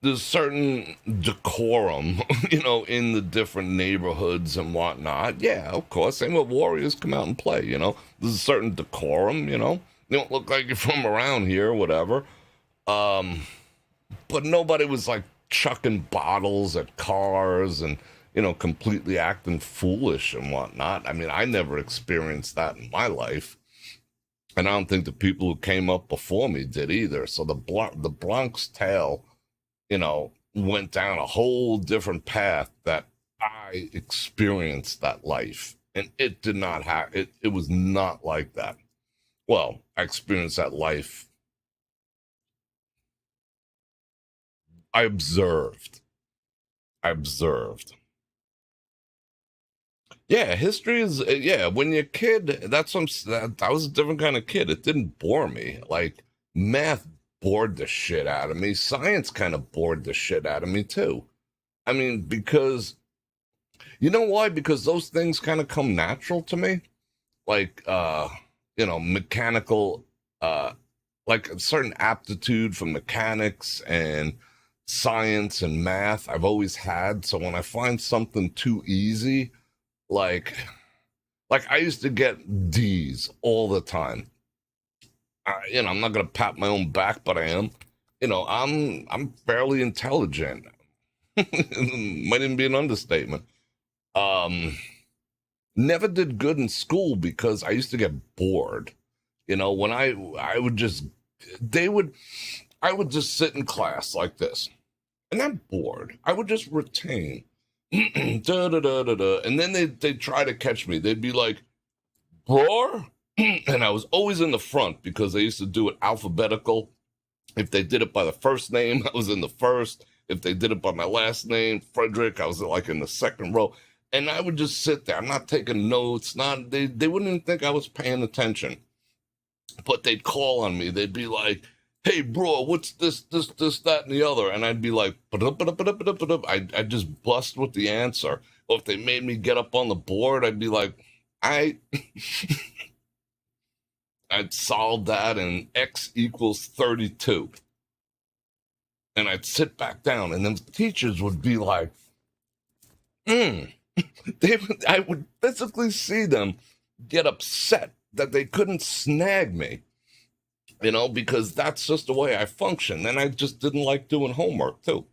there's certain decorum, in the different neighborhoods and whatnot. Yeah, of course. Same with Warriors come out and play, There's a certain decorum, You don't look like you're from around here, or whatever. But nobody was like chucking bottles at cars and, completely acting foolish and whatnot. I mean, I never experienced that in my life. And I don't think the people who came up before me did either. So the Bronx Tale, went down a whole different path that I experienced that life. And it did not have, it was not like that. Well, I experienced that life. I observed. I observed. Yeah, history is, yeah, when you're a kid, I was a different kind of kid. It didn't bore me. Like, math bored the shit out of me. Science kind of bored the shit out of me, too. I mean, because, you know why? Because those things kind of come natural to me. Like, mechanical, like a certain aptitude for mechanics and science and math I've always had. So when I find something too easy, like I used to get D's all the time. I'm not gonna pat my own back, but I am. I'm fairly intelligent. Might even be an understatement. Um, Never did good in school because I used to get bored. When I would just they would I would just sit in class like this, and I'm bored. I would just retain. Da, da, da, da, da. And then they'd try to catch me. They'd be like, Bror? And I was always in the front because they used to do it alphabetical. If they did it by the first name, I was in the first. If they did it by my last name, Fredrik, I was like in the second row. And I would just sit there. I'm not taking notes. They wouldn't even think I was paying attention. But they'd call on me. They'd be like, hey, bro, what's this, that, and the other? And I'd be like, I'd just bust with the answer. Or if they made me get up on the board, I'd be like, I'd solve that, and X equals 32. And I'd sit back down, and then the teachers would be like, I would physically see them get upset that they couldn't snag me, because that's just the way I function. And I just didn't like doing homework too.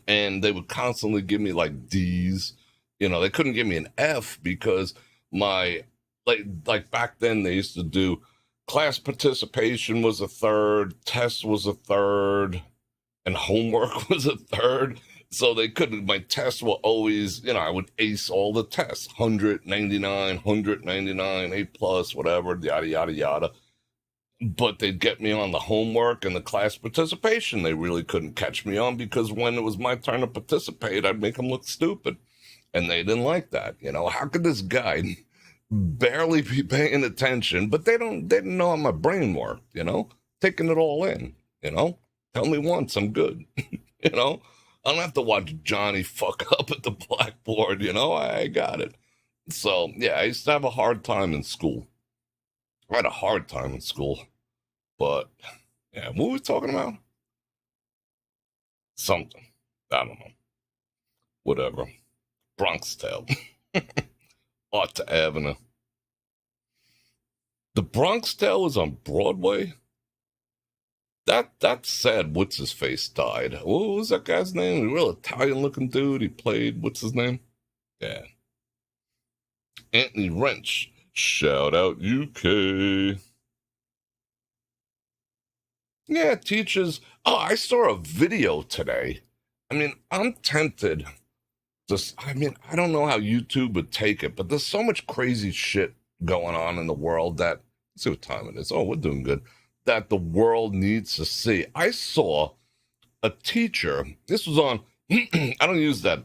And they would constantly give me like D's. They couldn't give me an F because my, like back then they used to do class participation was a third, test was a third, and homework was a third. So they couldn't, my tests were always, I would ace all the tests, 199, A plus, whatever, yada, yada, yada. But they'd get me on the homework and the class participation. They really couldn't catch me on because when it was my turn to participate, I'd make them look stupid. And they didn't like that. How could this guy barely be paying attention, but they didn't know how my brain worked, taking it all in, tell me once, I'm good, I don't have to watch Johnny fuck up at the blackboard, I got it. So, yeah, I used to have a hard time in school. I had a hard time in school, but, yeah, what were we talking about? Something. I don't know. Whatever. Bronx Tale. Lotta Avenue. The Bronx Tale was on Broadway? That sad what's his face died. What was that guy's name? A real Italian looking dude. He played what's his name? Yeah. Anthony Wrench. Shout out UK. Yeah, teachers. Oh, I saw a video today. I mean, I'm tempted. I don't know how YouTube would take it, but there's so much crazy shit going on in the world that, let's see what time it is. Oh, we're doing good. That the world needs to see. I saw a teacher. This was on I don't use that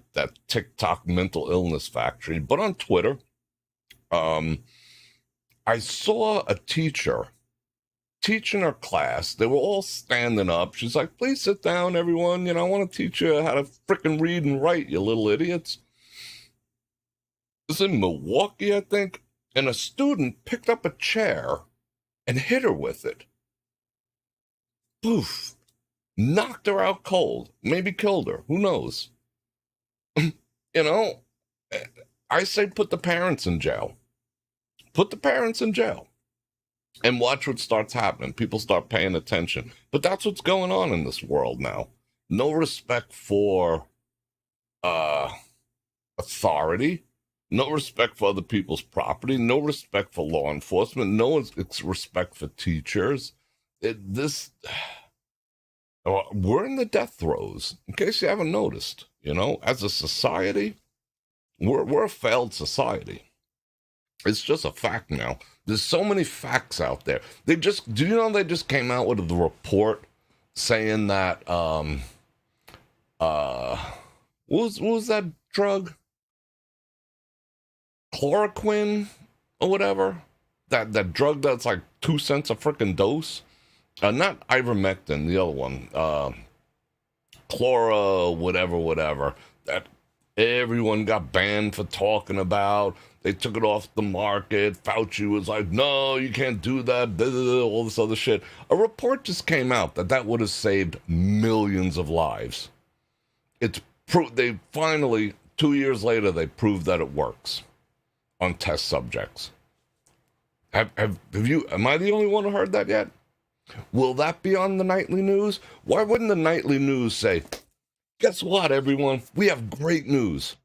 TikTok mental illness factory, but on Twitter, um, I saw a teacher teaching her class. They were all standing up. She's like, "Please sit down, everyone. I want to teach you how to frickin' read and write, you little idiots." This is in Milwaukee, I think, and a student picked up a chair and hit her with it. Poof. Knocked her out cold. Maybe killed her. Who knows? you know, I say put the parents in jail. Put the parents in jail. And watch what starts happening. People start paying attention. But that's what's going on in this world now. No respect for authority. No respect for other people's property. No respect for law enforcement. No respect for teachers. We're in the death throes. In case you haven't noticed, as a society, we're a failed society. It's just a fact now. There's so many facts out there. They just came out with the report saying that what was that drug? Chloroquine or whatever? That drug that's like 2 cents a freaking dose? Not ivermectin, the other one. Chlora, whatever. That everyone got banned for talking about. They took it off the market. Fauci was like, no, you can't do that. Blah, blah, blah, all this other shit. A report just came out that would have saved millions of lives. They finally, 2 years later, they proved that it works on test subjects. Have you? Am I the only one who heard that yet? Will that be on the nightly news? Why wouldn't the nightly news say, guess what, everyone? We have great news.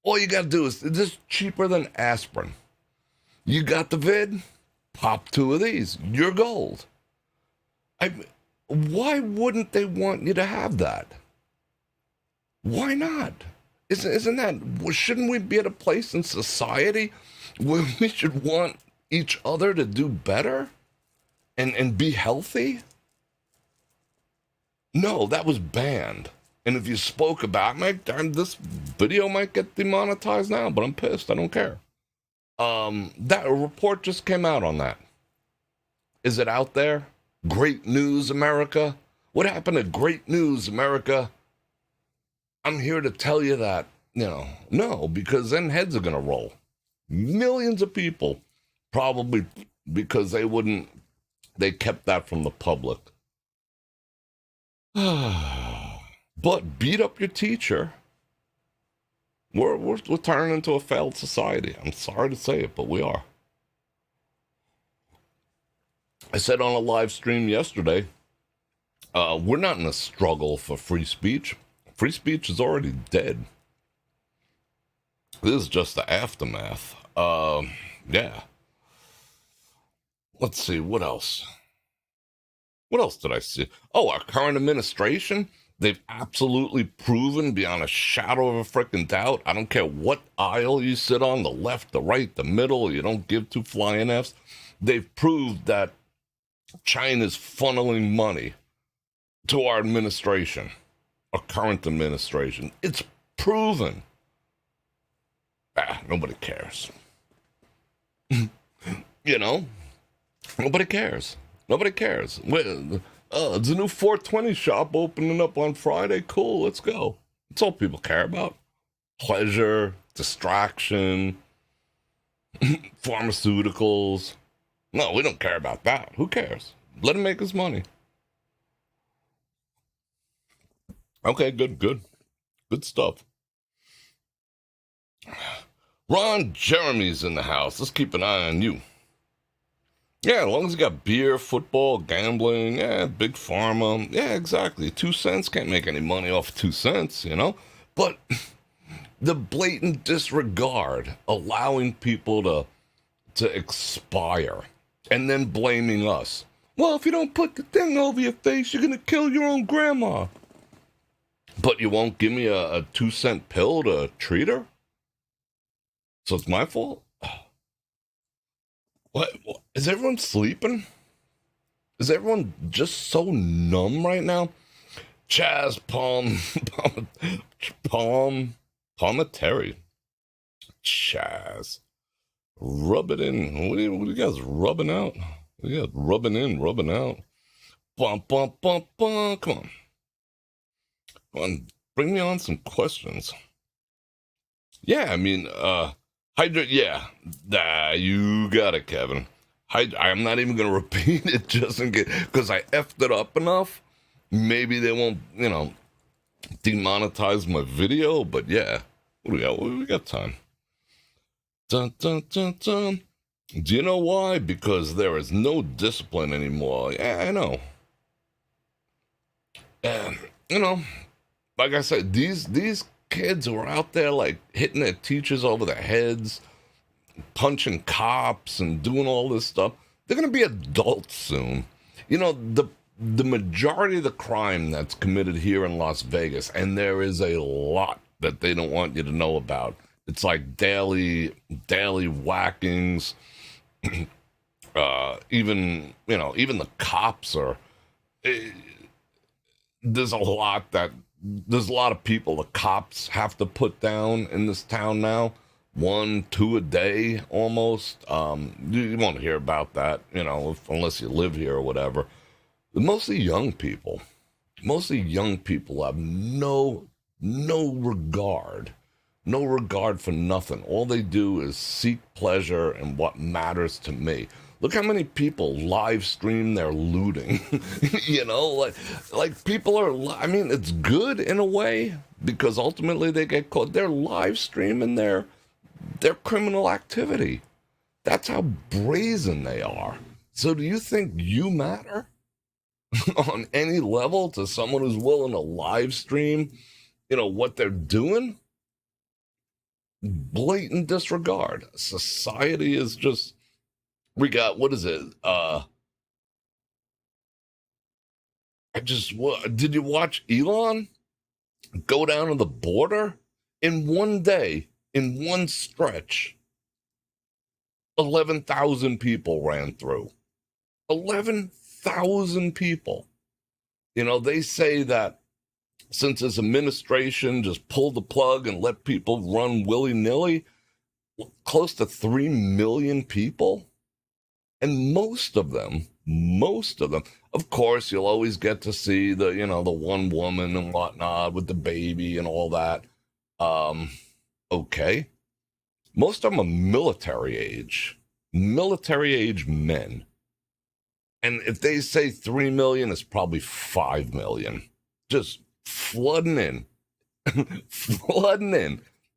All you got to do is, this is cheaper than aspirin. You got the vid? Pop 2 of these. You're gold. Why wouldn't they want you to have that? Why not? Shouldn't we be at a place in society where we should want each other to do better and be healthy? No, that was banned. And if you spoke about this video might get demonetized now, but I'm pissed. I don't care. That report just came out on that. Is it out there? Great News America? What happened to Great News America? I'm here to tell you that, no, because then heads are going to roll. Millions of people, probably because they kept that from the public. But beat up your teacher. We're turning into a failed society. I'm sorry to say it, but we are. I said on a live stream yesterday, we're not in a struggle for free speech. Free speech is already dead. This is just the aftermath. Yeah. Let's see, what else? What else did I see? Oh, our current administration, they've absolutely proven beyond a shadow of a freaking doubt. I don't care what aisle you sit on, the left, the right, the middle, you don't give two flying Fs. They've proved that China's funneling money to our administration, our current administration. It's proven. Nobody cares. Nobody cares. Nobody cares. There's a new 420 shop opening up on Friday. Cool, let's go. That's all people care about. Pleasure, distraction, pharmaceuticals. No, we don't care about that. Who cares? Let him make his money. Okay, good stuff. Ron Jeremy's in the house. Let's keep an eye on you. Yeah, as long as you got beer, football, gambling, big pharma. Yeah, exactly. 2 cents, can't make any money off 2 cents, But the blatant disregard, allowing people to expire, and then blaming us. Well, if you don't put the thing over your face, you're going to kill your own grandma. But you won't give me a 2 cent pill to treat her? So it's my fault? What? Is everyone sleeping? Is everyone just so numb right now? Chaz Palminteri. Chaz. Rub it in. What are you guys rubbing out? What are you guys rubbing in, rubbing out? Bum, bum, bum, bum. Come on. Come on. Bring me on some questions. Yeah, I mean, hydrate. Yeah, you got it, Kevin. I'm not even gonna repeat it just in case, because I effed it up enough. Maybe they won't, demonetize my video. But yeah, what do we got? We got time. Dun, dun, dun, dun. Do you know why? Because there is no discipline anymore. Yeah, I know. And like I said, these kids who are out there like hitting their teachers over their heads, punching cops, and doing all this stuff, they're gonna be adults soon. The majority of the crime that's committed here in Las Vegas, and there is a lot that they don't want you to know about. It's like daily whackings. Even the cops are. There's a lot of people the cops have to put down in this town now. 1, 2 a day almost. You won't hear about that, unless you live here or whatever. Mostly young people. Mostly young people have no regard. No regard for nothing. All they do is seek pleasure and what matters to me. Look how many people live stream their looting. like people are. I mean, it's good in a way because ultimately they get caught. They're live streaming their criminal activity. That's how brazen they are. So, do you think you matter on any level to someone who's willing to live stream, what they're doing? Blatant disregard. Society is just. We got, what is it? Did you watch Elon go down to the border in one day, in one stretch? 11,000 people ran through. 11,000 people. They say that since his administration just pulled the plug and let people run willy-nilly, close to 3 million people. And most of them, of course, you'll always get to see the one woman and whatnot with the baby and all that. Okay. Most of them are military age men. And if they say 3 million, it's probably 5 million. Just flooding in,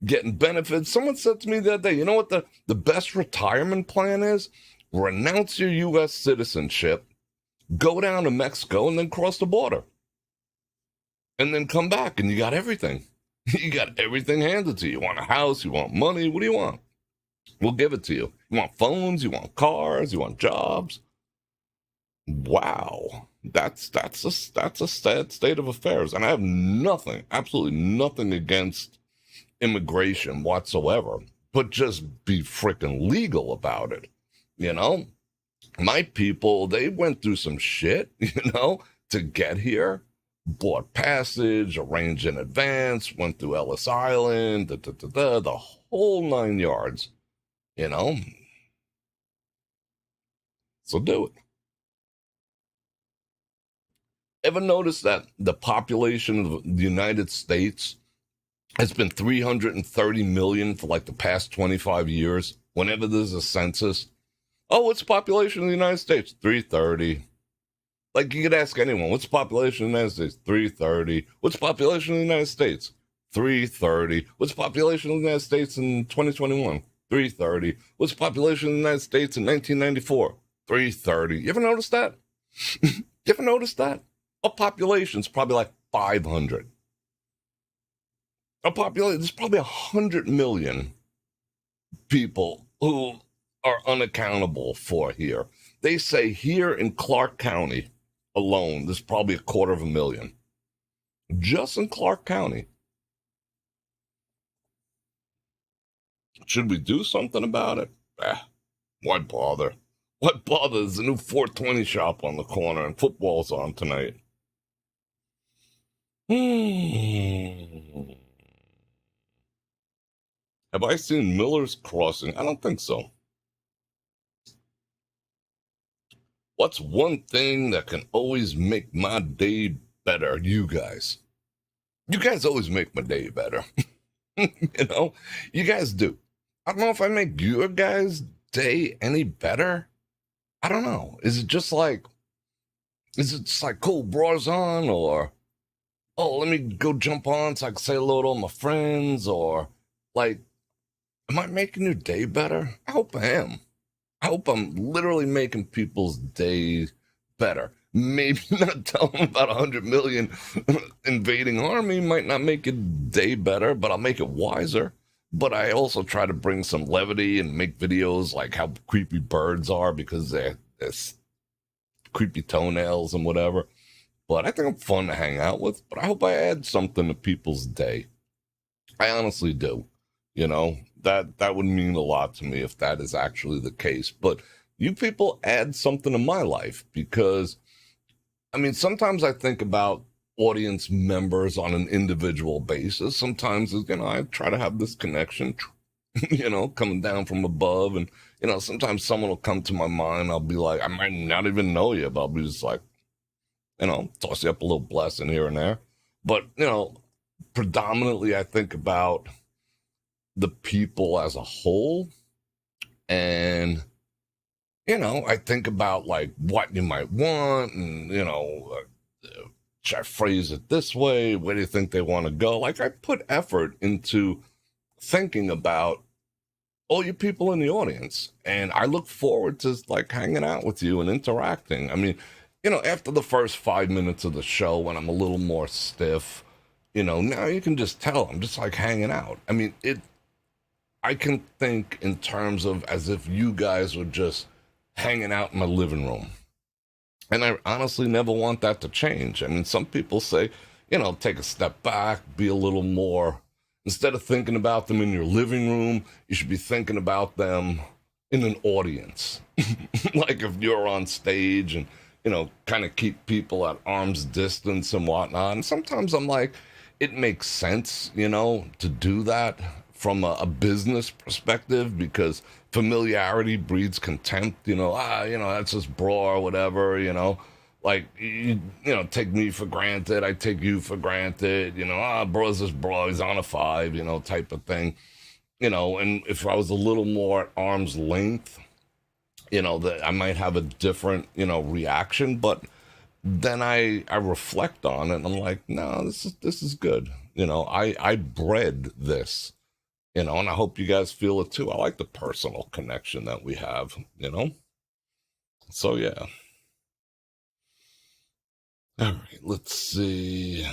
getting benefits. Someone said to me the other day, you know what the best retirement plan is? Renounce your U.S. citizenship, go down to Mexico, and then cross the border. And then come back, and you got everything. You got everything handed to you. You want a house, you want money, what do you want? We'll give it to you. You want phones, you want cars, you want jobs. Wow. That's a sad state of affairs. And I have absolutely nothing against immigration whatsoever. But just be freaking legal about it. My people, they went through some shit, to get here. Bought passage, arranged in advance, went through Ellis Island, the whole 9 yards, So do it. Ever notice that the population of the United States has been 330 million for like the past 25 years? Whenever there's a census, oh, what's the population of the United States? 330. Like, you could ask anyone, what's the population of the United States? 330. What's the population of the United States? 330. What's the population of the United States in 2021? 330. What's the population of the United States in 1994? 330. You ever notice that? You ever notice that? Our population's probably like 500. Our population, there's probably 100 million people who are unaccountable for here. They say here in Clark County alone, there's probably 250,000. Just in Clark County. Should we do something about it? Why bother? What bother? There's a new 420 shop on the corner and football's on tonight. Hmm. Have I seen Miller's Crossing? I don't think so. What's one thing that can always make my day better? You guys. You guys always make my day better. You know, you guys do. I don't know if I make your guys' day any better. I don't know. Is it just like cool bras on, or oh, let me go jump on so I can say hello to all my friends, or like, am I making your day better? I hope I am. I hope I'm literally making people's days better. Maybe not tell them about 100 million invading army might not make your day better, but I'll make it wiser. But I also try to bring some levity and make videos like how creepy birds are because they're creepy toenails and whatever. But I think I'm fun to hang out with. But I hope I add something to people's day. I honestly do. You know, that would mean a lot to me if that is actually the case. But you people add something to my life because I mean, sometimes I think about audience members on an individual basis. Sometimes, you know, I try to have this connection, you know, coming down from above. And, you know, sometimes someone will come to my mind. I'll be like, I might not even know you, but I'll be just like, you know, toss you up a little blessing here and there. But, you know, predominantly I think about the people as a whole. And, you know, I think about like what you might want and, you know, should I phrase it this way? Where do you think they want to go? Like I put effort into thinking about all you people in the audience. And I look forward to like hanging out with you and interacting. I mean, you know, after the first 5 minutes of the show, when I'm a little more stiff, you know, now you can just tell I'm just like hanging out. I mean, I can think in terms of as if you guys were just hanging out in my living room. And I honestly never want that to change. I mean, some people say, you know, take a step back, be a little more, instead of thinking about them in your living room, you should be thinking about them in an audience. Like if you're on stage and, you know, kind of keep people at arm's distance and whatnot. And sometimes I'm like, it makes sense, you know, to do that from a business perspective because familiarity breeds contempt. You know, that's just bro or whatever. You know, like you know, take me for granted, I take you for granted. You know, bro's just bro, he's on a five. You know, type of thing. You know, and if I was a little more at arm's length, you know, that I might have a different, you know, reaction. But then I reflect on it and I'm like, no, this is good. You know, I bred this, you know, and I hope you guys feel it too. I like the personal connection that we have, you know. So yeah. All right, let's see.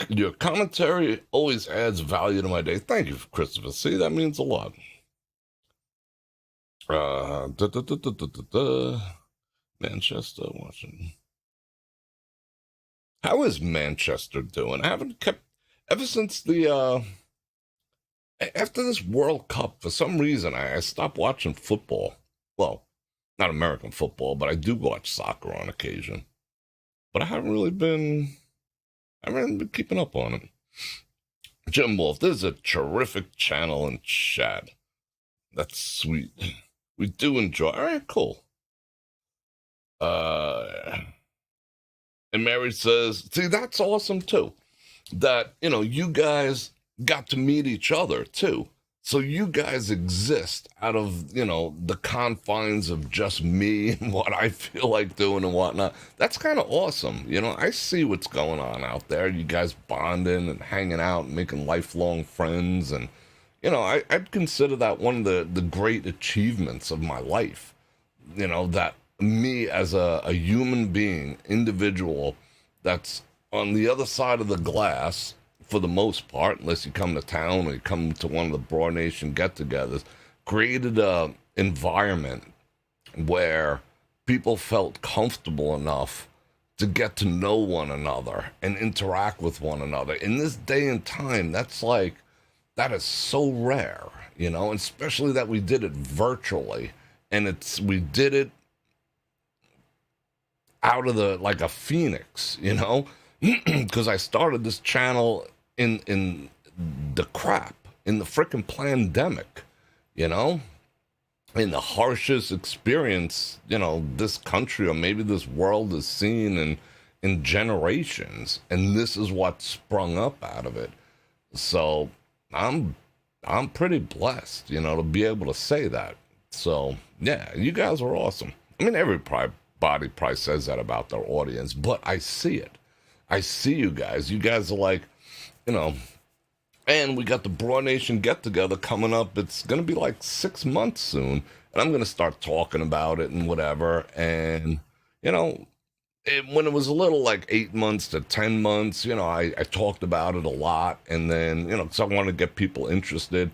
Your commentary always adds value to my day. Thank you, Christopher. See, that means a lot. Da, da, da, da, da, da, da. Manchester, Washington. How is Manchester doing? I haven't kept ever since the after this World Cup. For some reason, I stopped watching football. Well, not American football, but I do watch soccer on occasion. But I haven't been keeping up on it. Jim Wolf, this is a terrific channel in chat. That's sweet. We do enjoy. All right, cool. And Mary says, see, that's awesome too. That, you know, you guys got to meet each other too. So you guys exist out of, you know, the confines of just me and what I feel like doing and whatnot. That's kind of awesome. You know, I see what's going on out there. You guys bonding and hanging out and making lifelong friends. And, you know, I'd consider that one of the great achievements of my life. You know, that me as a human being, individual, that's on the other side of the glass for the most part, unless you come to town or you come to one of the Broad Nation get-togethers, created a environment where people felt comfortable enough to get to know one another and interact with one another. In this day and time, that is so rare, you know, and especially that we did it virtually. And we did it out of like a phoenix, you know? because I started this channel in the crap, in the freaking pandemic, you know, in the harshest experience, this country or maybe this world has seen in generations, and this is what sprung up out of it. So I'm I'm pretty blessed, to be able to say that. So yeah, you guys are awesome. I mean, everybody probably says that about their audience, but I see it. I see you guys. You guys are like, you know, and we got the Broad Nation get together coming up. It's going to be like 6 months soon. And I'm going to start talking about it and whatever. And, you know, when it was a little like 8 months to 10 months, I talked about it a lot. And then, because I wanted to get people interested.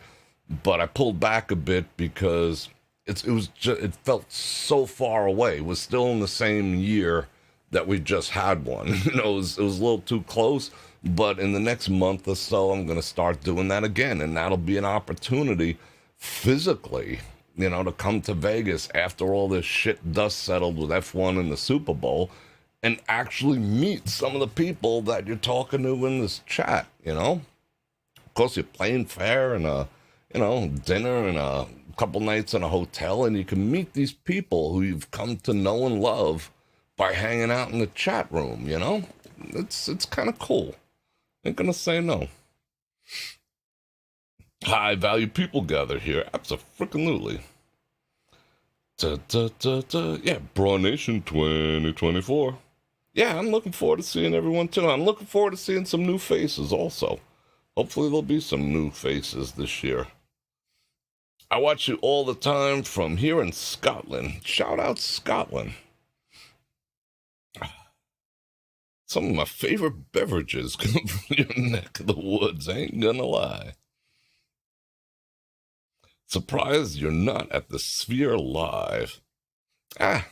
But I pulled back a bit because it felt so far away. It was still in the same year that we just had one. It was a little too close. But in the next month or so, I'm going to start doing that again. And that'll be an opportunity physically, to come to Vegas after all this shit dust settled with F1 and the Super Bowl and actually meet some of the people that you're talking to in this chat, Of course, you're playing fair and dinner and a couple nights in a hotel, and you can meet these people who you've come to know and love by hanging out in the chat room, It's kind of cool. Ain't gonna say no. High value people gather here. Absolutely. Yeah, Broad Nation 2024. Yeah, I'm looking forward to seeing everyone too. I'm looking forward to seeing some new faces also. Hopefully there'll be some new faces this year. I watch you all the time from here in Scotland. Shout out Scotland. Some of my favorite beverages come from your neck of the woods, ain't gonna lie. Surprised you're not at the Sphere Live. It's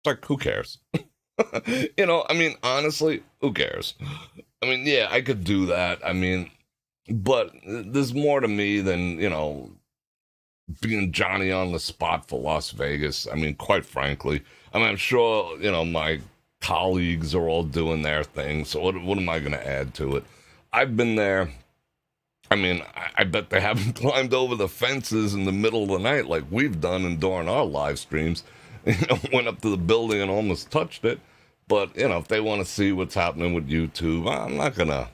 like, who cares? Honestly, who cares? Yeah, I could do that. But there's more to me than, being Johnny on the spot for Las Vegas. Quite frankly. I'm sure, my colleagues are all doing their thing, so what am I going to add to it? I've been there. I bet they haven't climbed over the fences in the middle of the night like we've done and during our live streams. Went up to the building and almost touched it. But, if they want to see what's happening with YouTube, I'm not going to,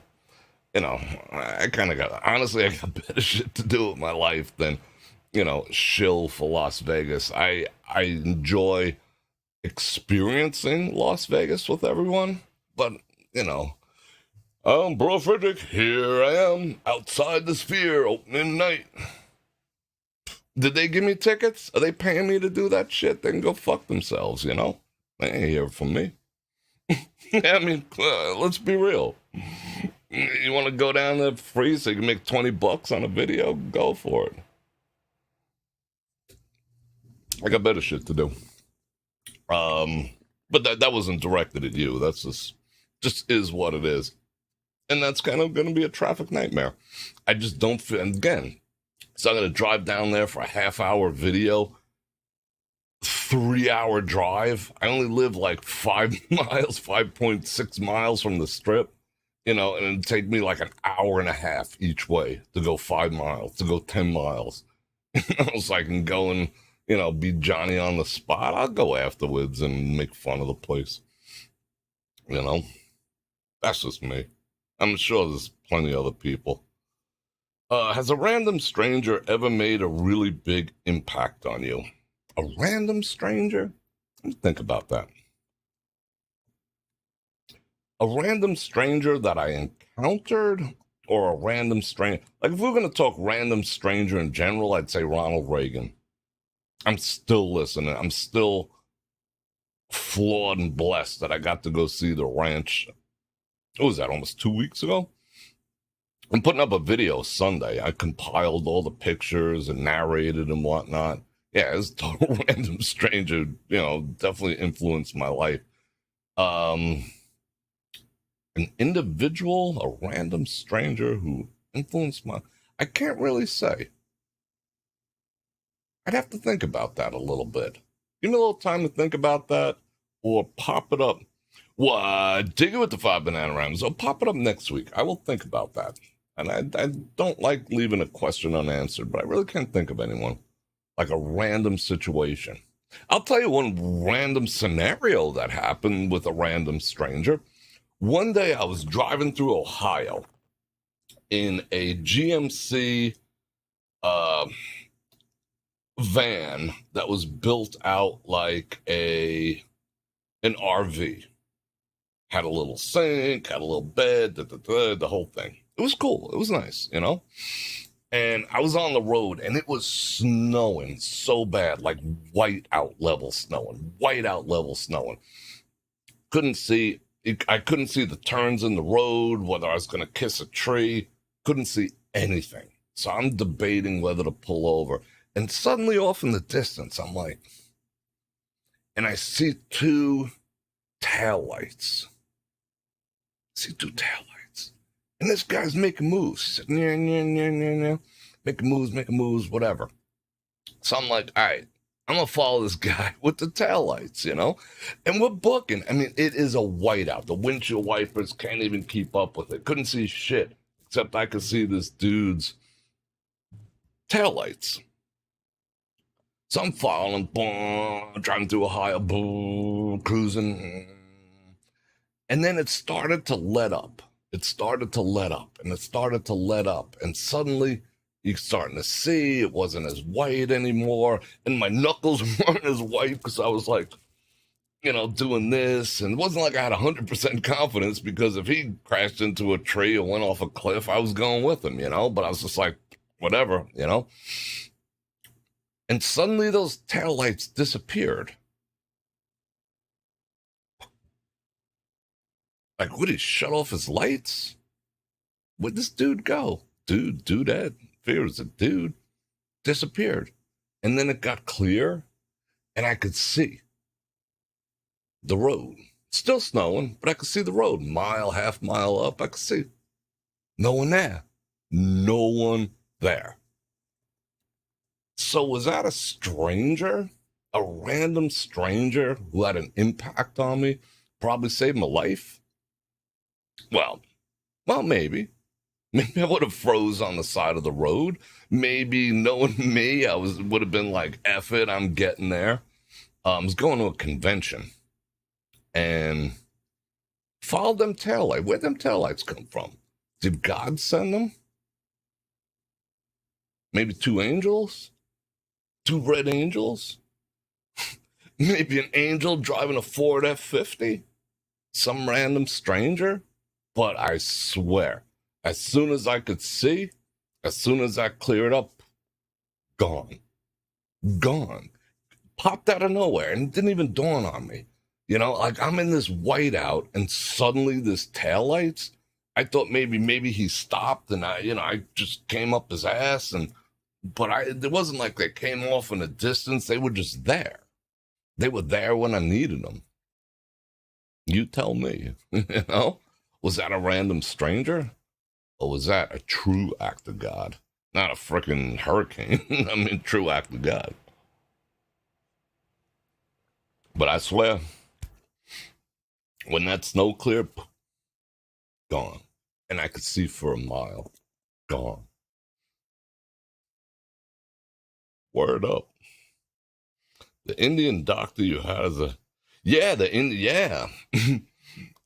I kind of got, honestly, I got better shit to do with my life than, shill for Las Vegas. I enjoy experiencing Las Vegas with everyone, but I'm Bror Fredrik. Here I am outside the Sphere opening night. Did they give me tickets? Are they paying me to do that shit? They can go fuck themselves, They ain't hear from me. Let's be real. You want to go down there free so you can make $20 on a video? Go for it. I got better shit to do. But that wasn't directed at you. That's just is what it is. And that's kind of going to be a traffic nightmare. I just don't feel, and again, so I'm going to drive down there for a half-hour video, 3-hour drive. I only live like 5 miles, 5.6 miles from the strip, and it'd take me like an hour and a half each way to go 5 miles, to go 10 miles. So I can go and, be Johnny on the spot. I'll go afterwards and make fun of the place. That's just me. I'm sure there's plenty of other people. Has a random stranger ever made a really big impact on you? A random stranger? Let me think about that. A random stranger that I encountered, or a random stranger? Like, if we're going to talk random stranger in general, I'd say Ronald Reagan. I'm still listening. I'm still flawed and blessed that I got to go see the ranch. What was that, almost 2 weeks ago? I'm putting up a video Sunday. I compiled all the pictures and narrated and whatnot. Yeah, it's a total random stranger, definitely influenced my life. An individual, a random stranger who influenced I can't really say. I'd have to think about that a little bit. Give me a little time to think about that, or pop it up. What? Dig it with the 5 banana I'll pop it up next week. I will think about that. And I don't like leaving a question unanswered, but I really can't think of anyone. Like a random situation. I'll tell you one random scenario that happened with a random stranger. One day I was driving through Ohio in a GMC van that was built out like an RV. Had a little sink, had a little bed, the whole thing. It was cool. It was nice, you know? And I was on the road and it was snowing so bad, like white out level snowing. Couldn't see, I couldn't see the turns in the road, whether I was going to kiss a tree. Couldn't see anything. So I'm debating whether to pull over. And suddenly off in the distance, I'm like, and I see two taillights. And this guy's making moves. Making moves, whatever. So I'm like, all right, I'm going to follow this guy with the taillights, you know? And we're booking. I mean, it is a whiteout. The windshield wipers can't even keep up with it. Couldn't see shit, except I could see this dude's taillights. So I'm following, boom, driving through Ohio, boom, cruising. And then it started to let up. And suddenly you're starting to see it wasn't as white anymore. And my knuckles weren't as white because I was like, you know, doing this. And it wasn't like I had 100% confidence, because if he crashed into a tree or went off a cliff, I was going with him, you know. But I was just like, whatever, you know. And suddenly those taillights disappeared. Like, would he shut off his lights? Where'd this dude go? Dudette, fears a dude, disappeared. And then it got clear, and I could see the road. Still snowing, but I could see the road. Mile, half mile up, I could see. No one there. No one there. So was that a stranger? A random stranger who had an impact on me? Probably saved my life? Well, maybe. Maybe I would have froze on the side of the road. Maybe knowing me, would have been like, F it, I'm getting there. I was going to a convention and followed them taillights. Where'd them taillights come from? Did God send them? Maybe 2 angels? 2 red angels? Maybe an angel driving a Ford F-50? Some random stranger? But I swear, as soon as I could see, as soon as I cleared up, gone. Popped out of nowhere, and it didn't even dawn on me. You know, like I'm in this whiteout, and suddenly this taillights. I thought maybe he stopped, and I just came up his ass, but it wasn't like they came off in a distance. They were just there. They were there when I needed them. You tell me, you know? Was that a random stranger? Or was that a true act of God? Not a freaking hurricane. I mean, true act of God. But I swear, when that snow cleared, gone. And I could see for a mile. Gone. Word up. The Indian doctor you had as a... Yeah,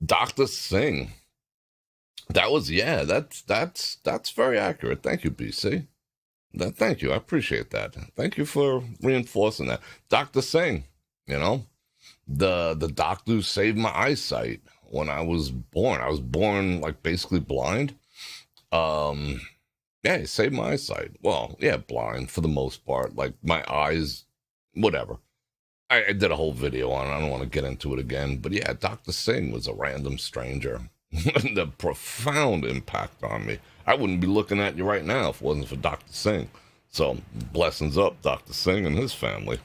Dr. Singh. That's very accurate. Thank you, BC. Thank you. I appreciate that. Thank you for reinforcing that. Dr. Singh, you know, the doctor who saved my eyesight when I was born. I was born like basically blind. Yeah, he saved my eyesight. Well, yeah, blind for the most part. Like my eyes, whatever. I did a whole video on it. I don't want to get into it again. But yeah, Dr. Singh was a random stranger. The profound impact on me. I wouldn't be looking at you right now if it wasn't for Dr. Singh. So, blessings up, Dr. Singh and his family.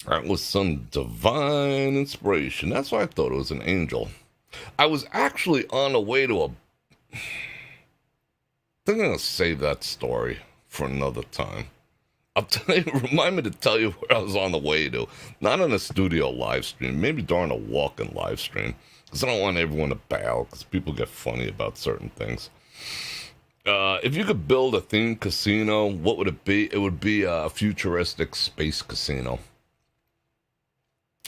That was some divine inspiration. That's why I thought it was an angel. I was actually on the way to I think I'm going to save that story for another time. I'll tell you, remind me to tell you where I was on the way to. Not in a studio live stream, maybe during a walk-in live stream. Because I don't want everyone to bail, because people get funny about certain things. If you could build a themed casino, what would it be? It would be a futuristic space casino.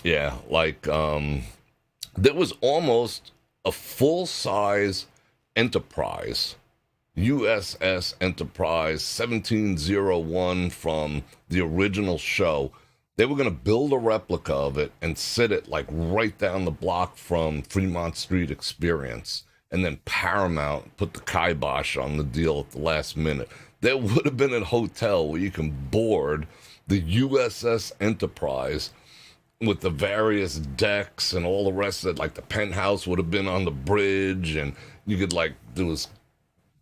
Yeah, like, there was almost a full-size Enterprise, USS Enterprise 1701 from the original show. They were going to build a replica of it and sit it like right down the block from Fremont Street Experience. And then Paramount put the kibosh on the deal at the last minute. There would have been a hotel where you can board the USS Enterprise with the various decks and all the rest of it. Like the penthouse would have been on the bridge, and you could like, there was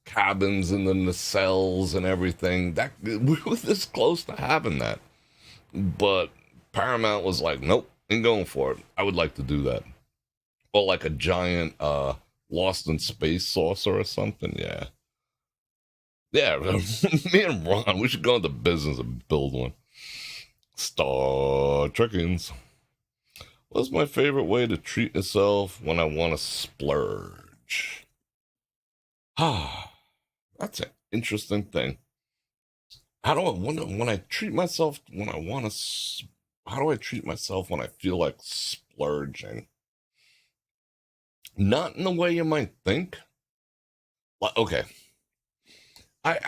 cabins and then the nacelles and everything. That we were this close to having that. But Paramount was like, nope, ain't going for it. I would like to do that. Or like a giant Lost in Space saucer or something. Yeah. Yeah, me and Ron, we should go into business and build one. Star Trekkings. What's my favorite way to treat myself when I want to splurge? Ah, that's an interesting thing. How do I when I treat myself when I want to? How do I treat myself when I feel like splurging? Not in the way you might think. Like, okay, I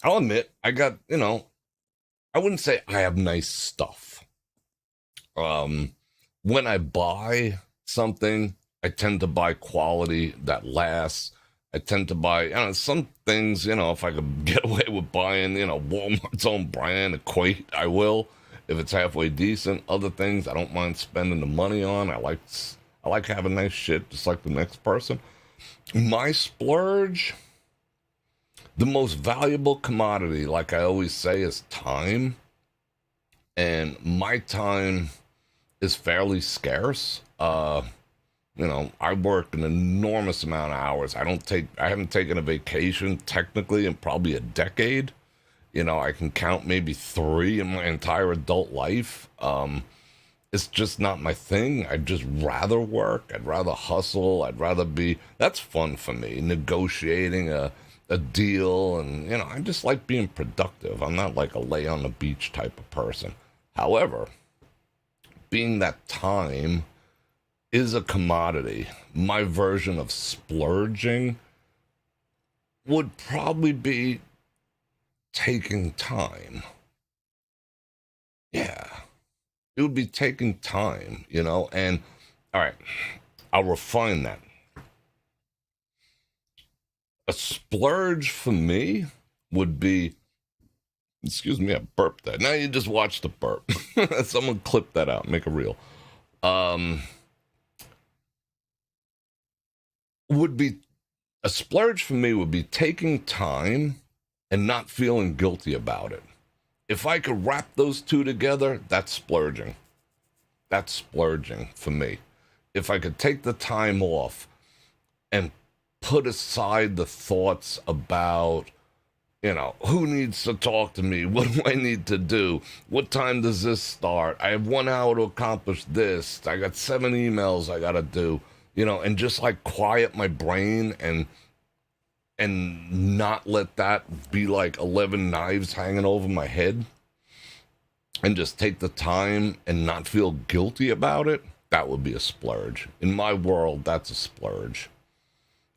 I'll admit I got, I wouldn't say I have nice stuff. When I buy something, I tend to buy quality that lasts. I tend to buy, some things, if I could get away with buying, Walmart's own brand, Equate, I will, if it's halfway decent. Other things I don't mind spending the money on. I like having nice shit, just like the next person. My splurge, the most valuable commodity, like I always say, is time. And my time is fairly scarce. I work an enormous amount of hours. I haven't taken a vacation technically in probably a decade. I can count maybe 3 in my entire adult life. It's just not my thing. I'd just rather work. I'd rather hustle. That's fun for me, negotiating a deal. And, I just like being productive. I'm not like a lay on the beach type of person. However, being that time is a commodity, my version of splurging would probably be taking time. Yeah. It would be taking time, and all right, I'll refine that. A splurge for me would be, excuse me, I burped that. Now you just watch the burp. Someone clip that out, make a reel. Would be a splurge for me would be taking time and not feeling guilty about it. If I could wrap those two together, that's splurging. That's splurging for me. If I could take the time off and put aside the thoughts about, who needs to talk to me? What do I need to do? What time does this start? I have 1 hour to accomplish this. I got 7 emails I got to do, and just like quiet my brain and not let that be like 11 knives hanging over my head, and just take the time and not feel guilty about it, that would be a splurge. In my world, that's a splurge.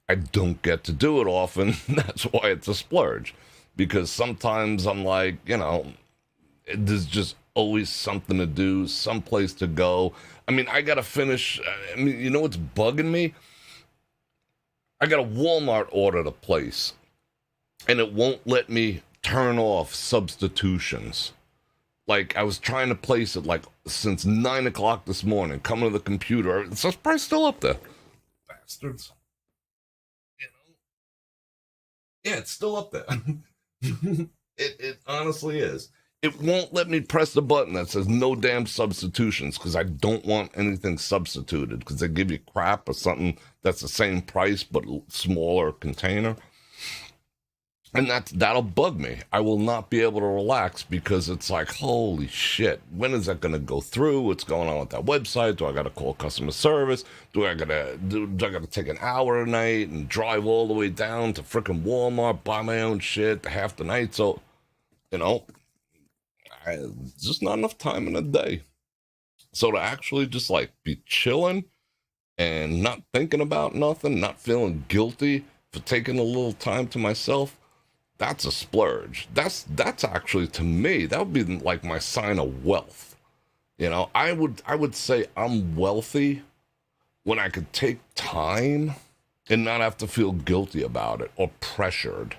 I don't get to do it often. That's why it's a splurge. Because sometimes I'm like, there's just always something to do, someplace to go. I got to finish. What's bugging me? I got a Walmart order to place, and it won't let me turn off substitutions. Like, I was trying to place it, like, since 9 o'clock this morning, coming to the computer. It's probably still up there. Bastards. Yeah, it's still up there. It honestly is. It won't let me press the button that says no damn substitutions, because I don't want anything substituted, because they give you crap or something that's the same price but smaller container. And that'll bug me. I will not be able to relax because it's like, holy shit, when is that going to go through? What's going on with that website? Do I got to call customer service? Do I got to take an hour a night and drive all the way down to frickin' Walmart, buy my own shit half the night? So, you know, it's just not enough time in a day. So to actually just like be chilling and not thinking about nothing, not feeling guilty for taking a little time to myself, that's a splurge. That's actually, to me, that would be like my sign of wealth. I would say I'm wealthy when I could take time and not have to feel guilty about it or pressured.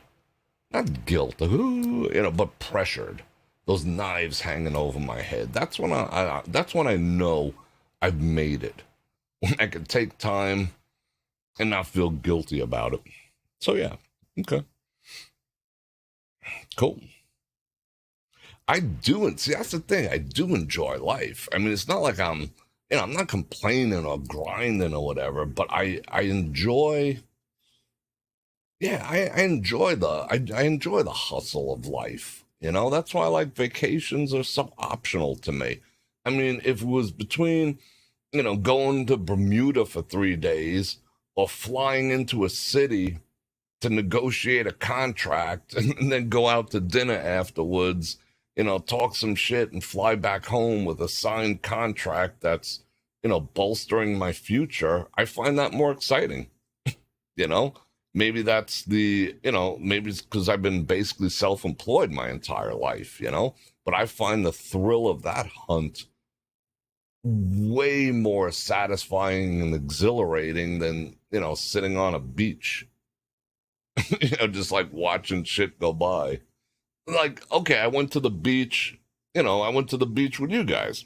Not guilt, but pressured. Those knives hanging over my head. That's when I know I've made it. When I can take time and not feel guilty about it. So yeah, okay, cool. I do, and see, that's the thing. I do enjoy life. I mean, it's not like I'm not complaining or grinding or whatever, but I enjoy, yeah, I enjoy the hustle of life. That's why like vacations are so optional to me. I mean, if it was between, going to Bermuda for 3 days or flying into a city to negotiate a contract and then go out to dinner afterwards, talk some shit and fly back home with a signed contract that's, bolstering my future, I find that more exciting. You know, maybe maybe it's because I've been basically self employed my entire life, but I find the thrill of that hunt way more satisfying and exhilarating than, sitting on a beach, just like watching shit go by. Like, okay, I went to the beach with you guys.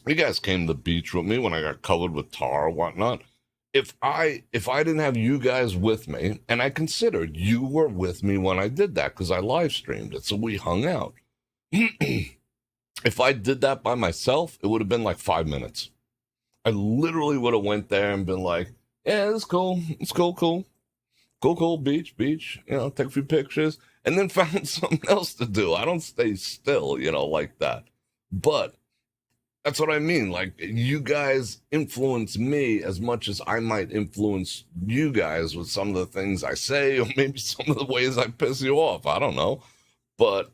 You guys came to the beach with me when I got covered with tar or whatnot. If I didn't have you guys with me, and I considered you were with me when I did that because I live streamed it, so we hung out. If I did that by myself, it would have been like 5 minutes. I literally would have went there and been like, yeah, it's cool. It's cool, cool. Cool, cool, beach, take a few pictures, and then found something else to do. I don't stay still, like that. But that's what I mean. Like, you guys influence me as much as I might influence you guys with some of the things I say, or maybe some of the ways I piss you off. I don't know. But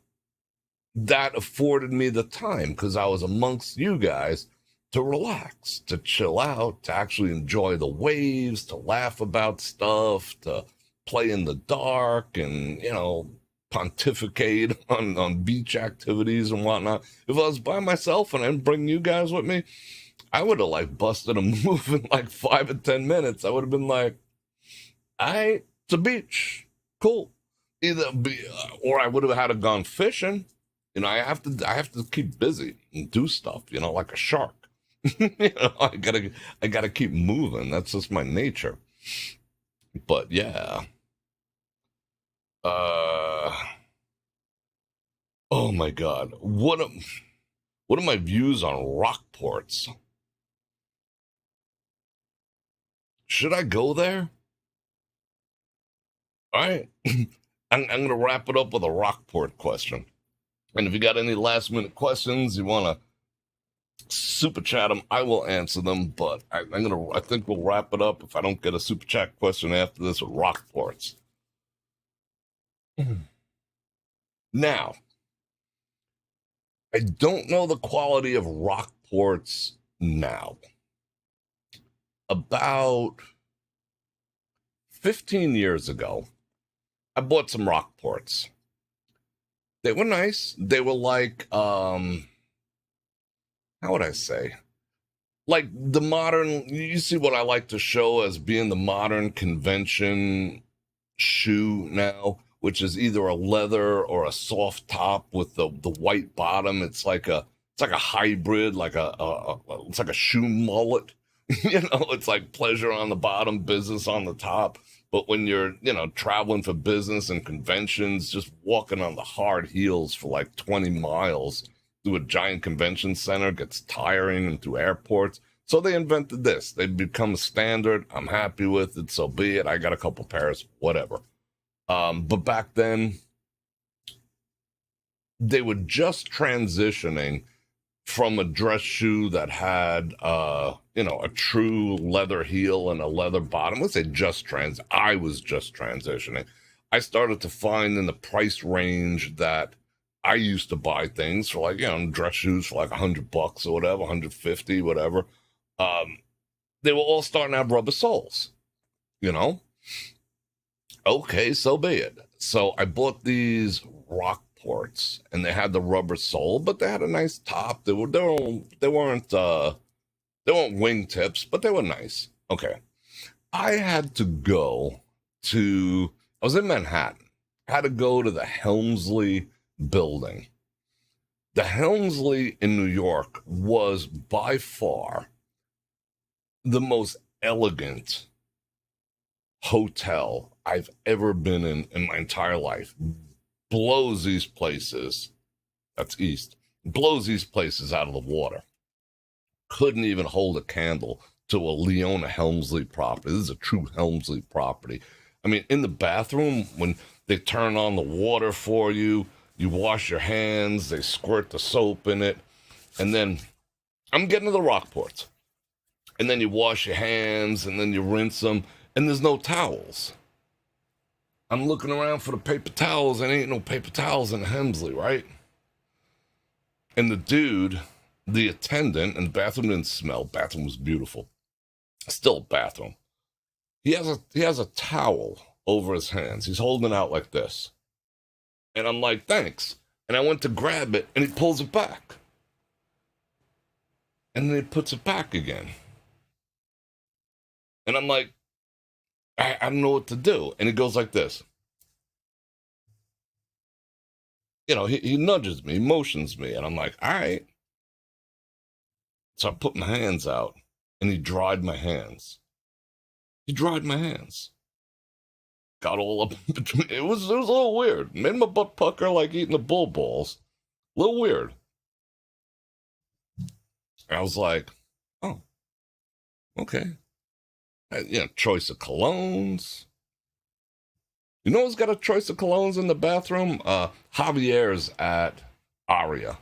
that afforded me the time because I was amongst you guys to relax, to chill out, to actually enjoy the waves, to laugh about stuff, to play in the dark and, pontificate on beach activities and whatnot. If I was by myself and I didn't bring you guys with me, I would have like busted a move in like 5 or 10 minutes. I would have been like, all right, it's a beach. Cool. Or I would have had to gone fishing. I have to keep busy and do stuff, like a shark. I gotta keep moving. That's just my nature. But yeah. Uh oh my god. What are my views on Rockports? Should I go there? All right. I'm gonna wrap it up with a Rockport question. And if you got any last minute questions you wanna super chat them, I will answer them. But I think we'll wrap it up if I don't get a super chat question after this with Rockports. Now, I don't know the quality of Rockports now. About 15 years ago, I bought some Rockports. They were nice. They were like, how would I say? Like the modern, you see what I like to show as being the modern convention shoe now, which is either a leather or a soft top with the white bottom. It's like a hybrid, it's like a shoe mullet. It's like pleasure on the bottom, business on the top. But when you're, traveling for business and conventions, just walking on the hard heels for like 20 miles through a giant convention center gets tiring, and through airports. So they invented this. They've become a standard. I'm happy with it. So be it. I got a couple pairs, whatever. But back then, they were just transitioning from a dress shoe that had a true leather heel and a leather bottom. Let's say I was just transitioning. I started to find in the price range that I used to buy things for, like, dress shoes for like $100 or whatever, 150, whatever. Um, they were all starting to have rubber soles, you know? Okay, so be it. So I bought these Rockports, and they had the rubber sole, but they had a nice top. They weren't wingtips, but they were nice. Okay. I had to go I was in Manhattan. I had to go to the Helmsley building. The Helmsley in New York was by far the most elegant hotel I've ever been in my entire life. Blows these places, that's east, blows these places out of the water. Couldn't even hold a candle to a Leona Helmsley property. This is a true Helmsley property. I mean, in the bathroom, when they turn on the water for you, you wash your hands, they squirt the soap in it, and then I'm getting to the Rockports. And then you wash your hands, and then you rinse them, and there's no towels. I'm looking around for the paper towels, and ain't no paper towels in Helmsley, right? And the attendant, and the bathroom didn't smell. Bathroom was beautiful. Still a bathroom. He has a towel over his hands. He's holding it out like this. And I'm like, thanks. And I went to grab it, and he pulls it back. And then he puts it back again. And I'm like, I don't know what to do. And he goes like this. He nudges me, he motions me, and I'm like, all right. So I put my hands out, and he dried my hands. He dried my hands. Got all up in between. It was a little weird. Made my butt pucker like eating the bull balls. A little weird. I was like, oh, okay. Choice of colognes. You know who's got a choice of colognes in the bathroom? Javier's at Aria.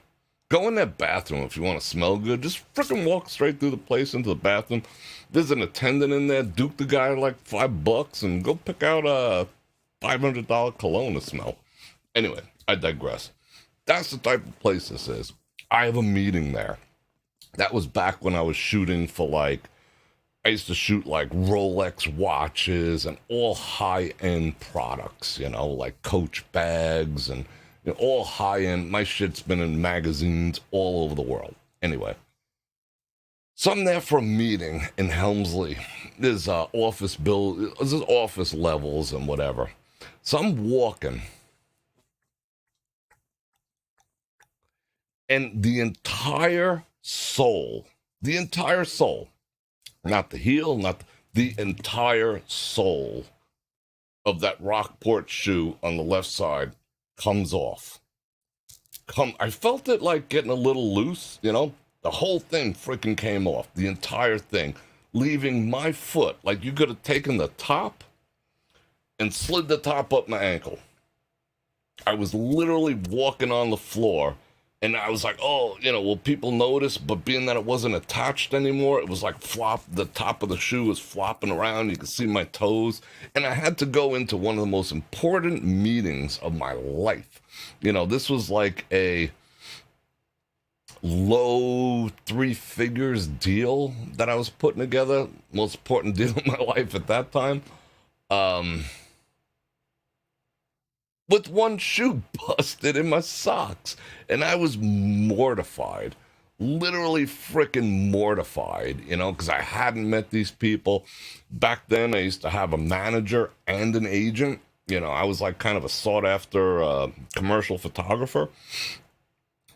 Go in that bathroom if you want to smell good. Just freaking walk straight through the place into the bathroom. There's an attendant in there. Duke the guy like $5 and go pick out a $500 cologne to smell. Anyway, I digress. That's the type of place this is. I have a meeting there. That was back when I was shooting for I used to shoot like Rolex watches and all high-end products, like Coach bags and all high-end. My shit's been in magazines all over the world. Anyway, so I'm there for a meeting in Helmsley. There's office levels and whatever. So I'm walking, and the entire sole, not the heel, not the entire sole of that Rockport shoe on the left side comes off. I felt it like getting a little loose, the whole thing freaking came off, the entire thing, leaving my foot, like you could have taken the top and slid the top up my ankle. I was literally walking on the floor, and I was like, oh, will people notice? But being that it wasn't attached anymore, it was like the top of the shoe was flopping around. You could see my toes. And I had to go into one of the most important meetings of my life. This was like a low 3 figures deal that I was putting together. Most important deal in my life at that time. With one shoe busted in my socks. And I was mortified. Literally freaking mortified, because I hadn't met these people. Back then, I used to have a manager and an agent. I was like kind of a sought-after commercial photographer.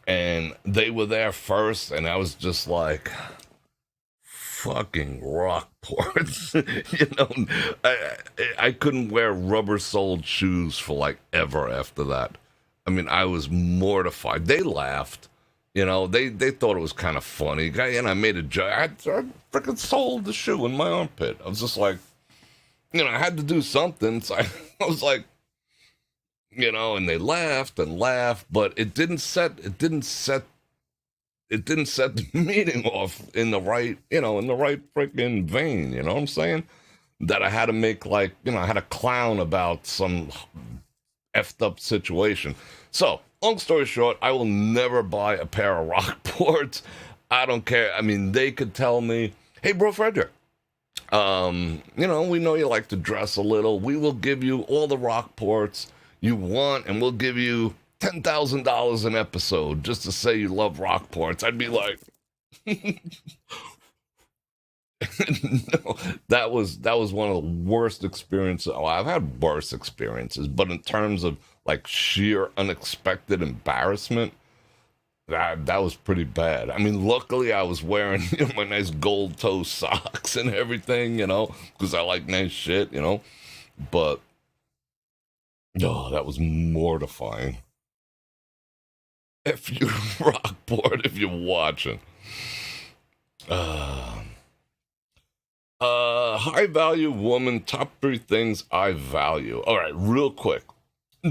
And they were there first, and I was just like, fucking Rockports. I couldn't wear rubber-soled shoes for like ever after that. I mean, I was mortified. They laughed. They thought it was kind of funny. And I made a joke. I freaking sold the shoe in my armpit. I was just like, I had to do something. So I was like, and they laughed and laughed, but it didn't set the meeting off in the right, in the right freaking vein. You know what I'm saying? That I had to make, like, I had to clown about some effed up situation. So, long story short, I will never buy a pair of Rockports. I don't care. I mean, they could tell me, hey, Bror Fredrik, we know you like to dress a little. We will give you all the Rockports you want, and we'll give you $10,000 an episode just to say you love Rockports. I'd be like, no, that was one of the worst experiences. Oh, I've had worse experiences, but in terms of like sheer unexpected embarrassment, that was pretty bad. I mean, luckily I was wearing my nice gold toe socks and everything, because I like nice shit, But oh, that was mortifying. If you Rockport, if you're watching. High value woman, top 3 things I value. All right, real quick.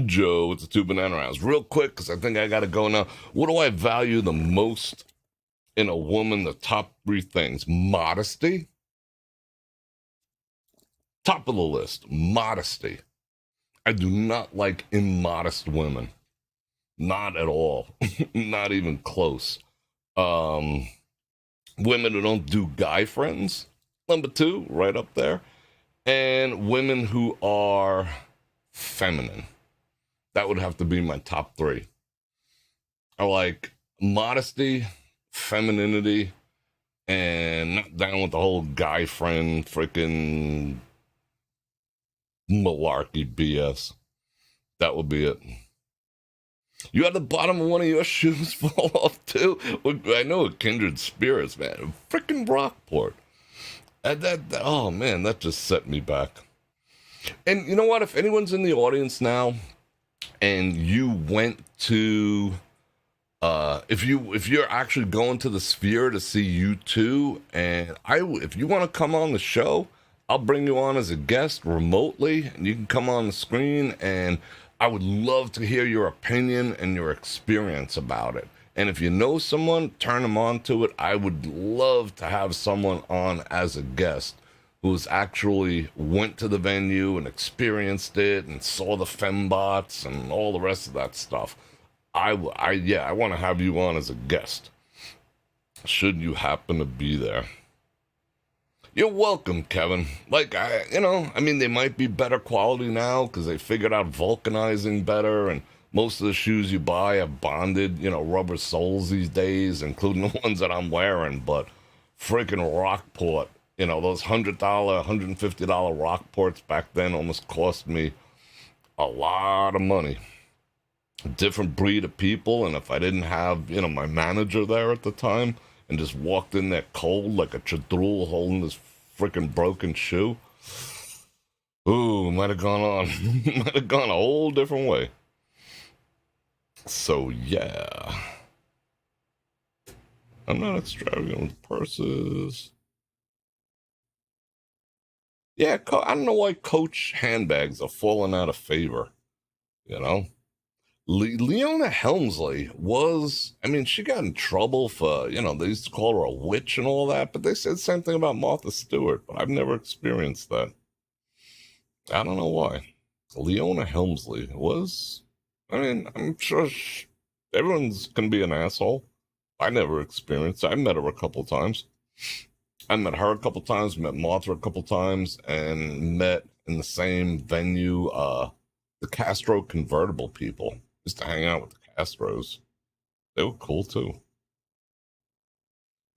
Joe with the 2 banana rounds. Real quick, because I think I got to go now. What do I value the most in a woman? The top 3 things. Modesty. Top of the list. Modesty. I do not like immodest women. Not at all. Not even close. Women who don't do guy friends. Number 2, right up there. And women who are feminine. That would have to be my top 3. I like modesty, femininity, and not down with the whole guy friend freaking malarkey BS. That would be it. You had the bottom of one of your shoes fall off too? I know a kindred spirits, man. Freaking Rockport. Oh man, that just set me back. And you know what? If anyone's in the audience now, and you went to, if you're actually going to the Sphere to see U2, and if you want to come on the show, I'll bring you on as a guest remotely, and you can come on the screen, and I would love to hear your opinion and your experience about it. And if you know someone, turn them on to it. I would love to have someone on as a guest who's actually went to the venue and experienced it and saw the fembots and all the rest of that stuff. I want to have you on as a guest, should you happen to be there. You're welcome, Kevin. Like, they might be better quality now because they figured out vulcanizing better, and most of the shoes you buy have bonded, rubber soles these days, including the ones that I'm wearing. But freaking Rockport, those $100, $150 Rockports back then almost cost me a lot of money. A different breed of people, and if I didn't have, my manager there at the time, and just walked in there cold like a chadrul holding this freaking broken shoe, ooh, might have gone a whole different way. So yeah, I'm not extravagant with purses. Yeah, I don't know why Coach handbags are falling out of favor. Leona Helmsley she got in trouble for, they used to call her a witch and all that, but they said the same thing about Martha Stewart, but I've never experienced that. I don't know why. Leona Helmsley I'm sure everyone's going to be an asshole. I never experienced it. I met her a couple times. I met her a couple times, met Martha a couple times, and met in the same venue, the Castro convertible people. Used to hang out with the Castros. They were cool too.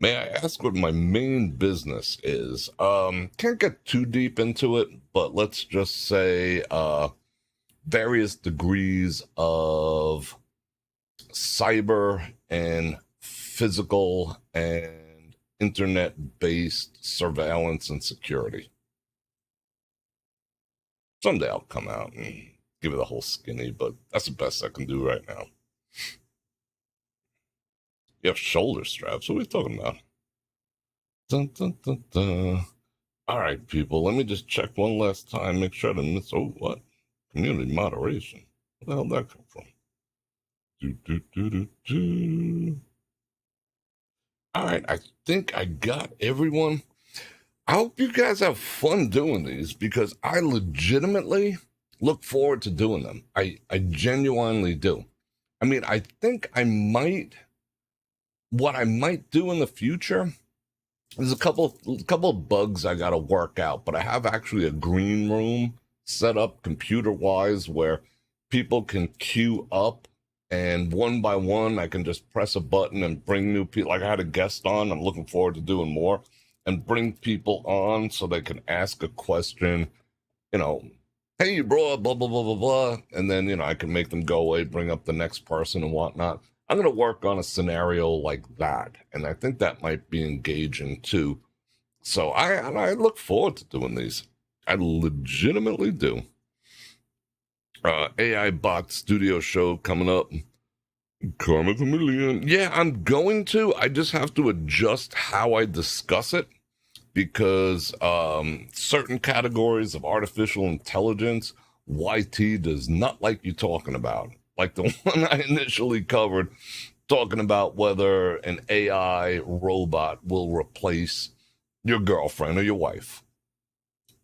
May I ask what my main business is? Can't get too deep into it, but let's just say various degrees of cyber and physical and internet-based surveillance and security. Someday I'll come out and give it a whole skinny, but that's the best I can do right now. You have shoulder straps. What are we talking about? Dun, dun, dun, dun. All right, people. Let me just check one last time. Make sure I didn't miss. Oh, what? Community moderation. Where the hell did that come from? Do, do, do, do, do. All right, I think I got everyone. I hope you guys have fun doing these because I legitimately look forward to doing them. I genuinely do. I mean, I think what I might do in the future. There's a couple of bugs I got to work out, but I have actually a green room set up computer wise where people can queue up, and one by one I can just press a button and bring new people. Like I had a guest on, I'm looking forward to doing more, and bring people on so they can ask a question, you know, hey bro, blah blah blah blah blah, and then I can make them go away, bring up the next person and whatnot. I'm going to work on a scenario like that, and I think that might be engaging too. So I look forward to doing these. I legitimately do. AI bot studio show coming up. Karma Chameleon. Yeah, I'm going to. I just have to adjust how I discuss it because certain categories of artificial intelligence, YT does not like you talking about. Like the one I initially covered, talking about whether an AI robot will replace your girlfriend or your wife.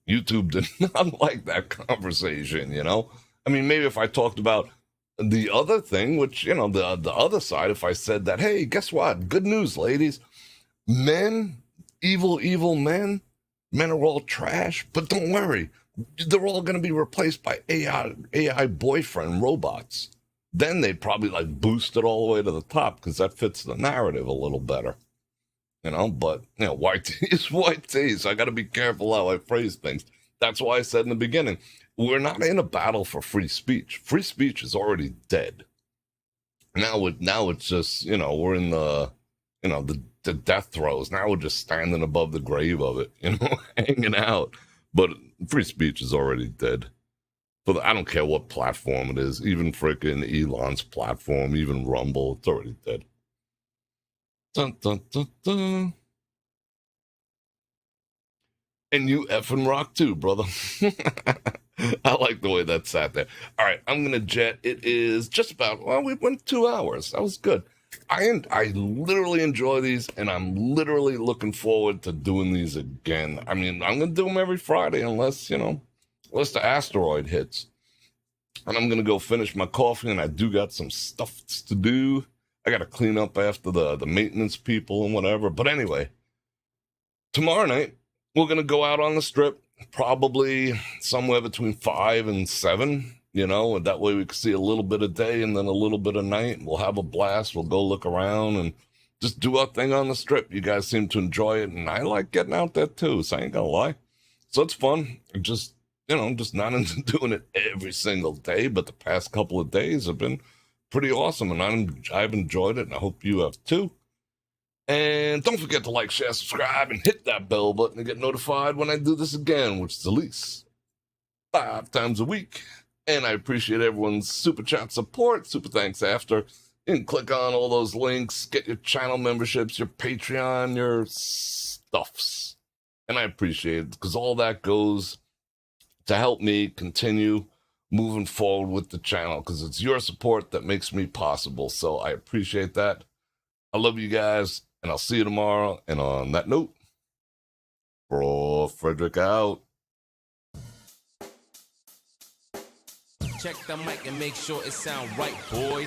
YouTube did not like that conversation, I mean, maybe if I talked about the other thing, which, the other side, if I said that, hey, guess what? Good news, ladies. Men, evil men are all trash, but don't worry. They're all going to be replaced by AI boyfriend robots. Then they'd probably boost it all the way to the top because that fits the narrative a little better, but YT is YT, so I got to be careful how I phrase things. That's why I said in the beginning, we're not in a battle for free speech. Free speech is already dead. Now it's just, we're in the death throes. Now we're just standing above the grave of it, hanging out. But free speech is already dead. But I don't care what platform it is, even freaking Elon's platform, even Rumble, it's already dead. Dun, dun, dun, dun. And you effing rock too, brother. I like the way that sat there. All right, I'm going to jet. It is just about, we went 2 hours. That was good. I literally enjoy these, and I'm literally looking forward to doing these again. I mean, I'm going to do them every Friday unless the asteroid hits. And I'm going to go finish my coffee, and I do got some stuff to do. I got to clean up after the maintenance people and whatever. But anyway, tomorrow night, we're going to go out on the strip, probably somewhere between 5 and 7, and that way we can see a little bit of day and then a little bit of night. We'll have a blast. We'll go look around and just do our thing on the strip. You guys seem to enjoy it, and I like getting out there too, so I ain't gonna lie. So it's fun. Just not into doing it every single day, but the past couple of days have been pretty awesome, and I've enjoyed it, and I hope you have too. And don't forget to like, share, subscribe, and hit that bell button to get notified when I do this again, which is at least 5 times a week. And I appreciate everyone's super chat support. Super thanks after. You can click on all those links, get your channel memberships, your Patreon, your stuffs. And I appreciate it because all that goes to help me continue moving forward with the channel because it's your support that makes me possible. So I appreciate that. I love you guys, and I'll see you tomorrow. And on that note, Bror Fredrik out. Check the mic and make sure it sound right, boys.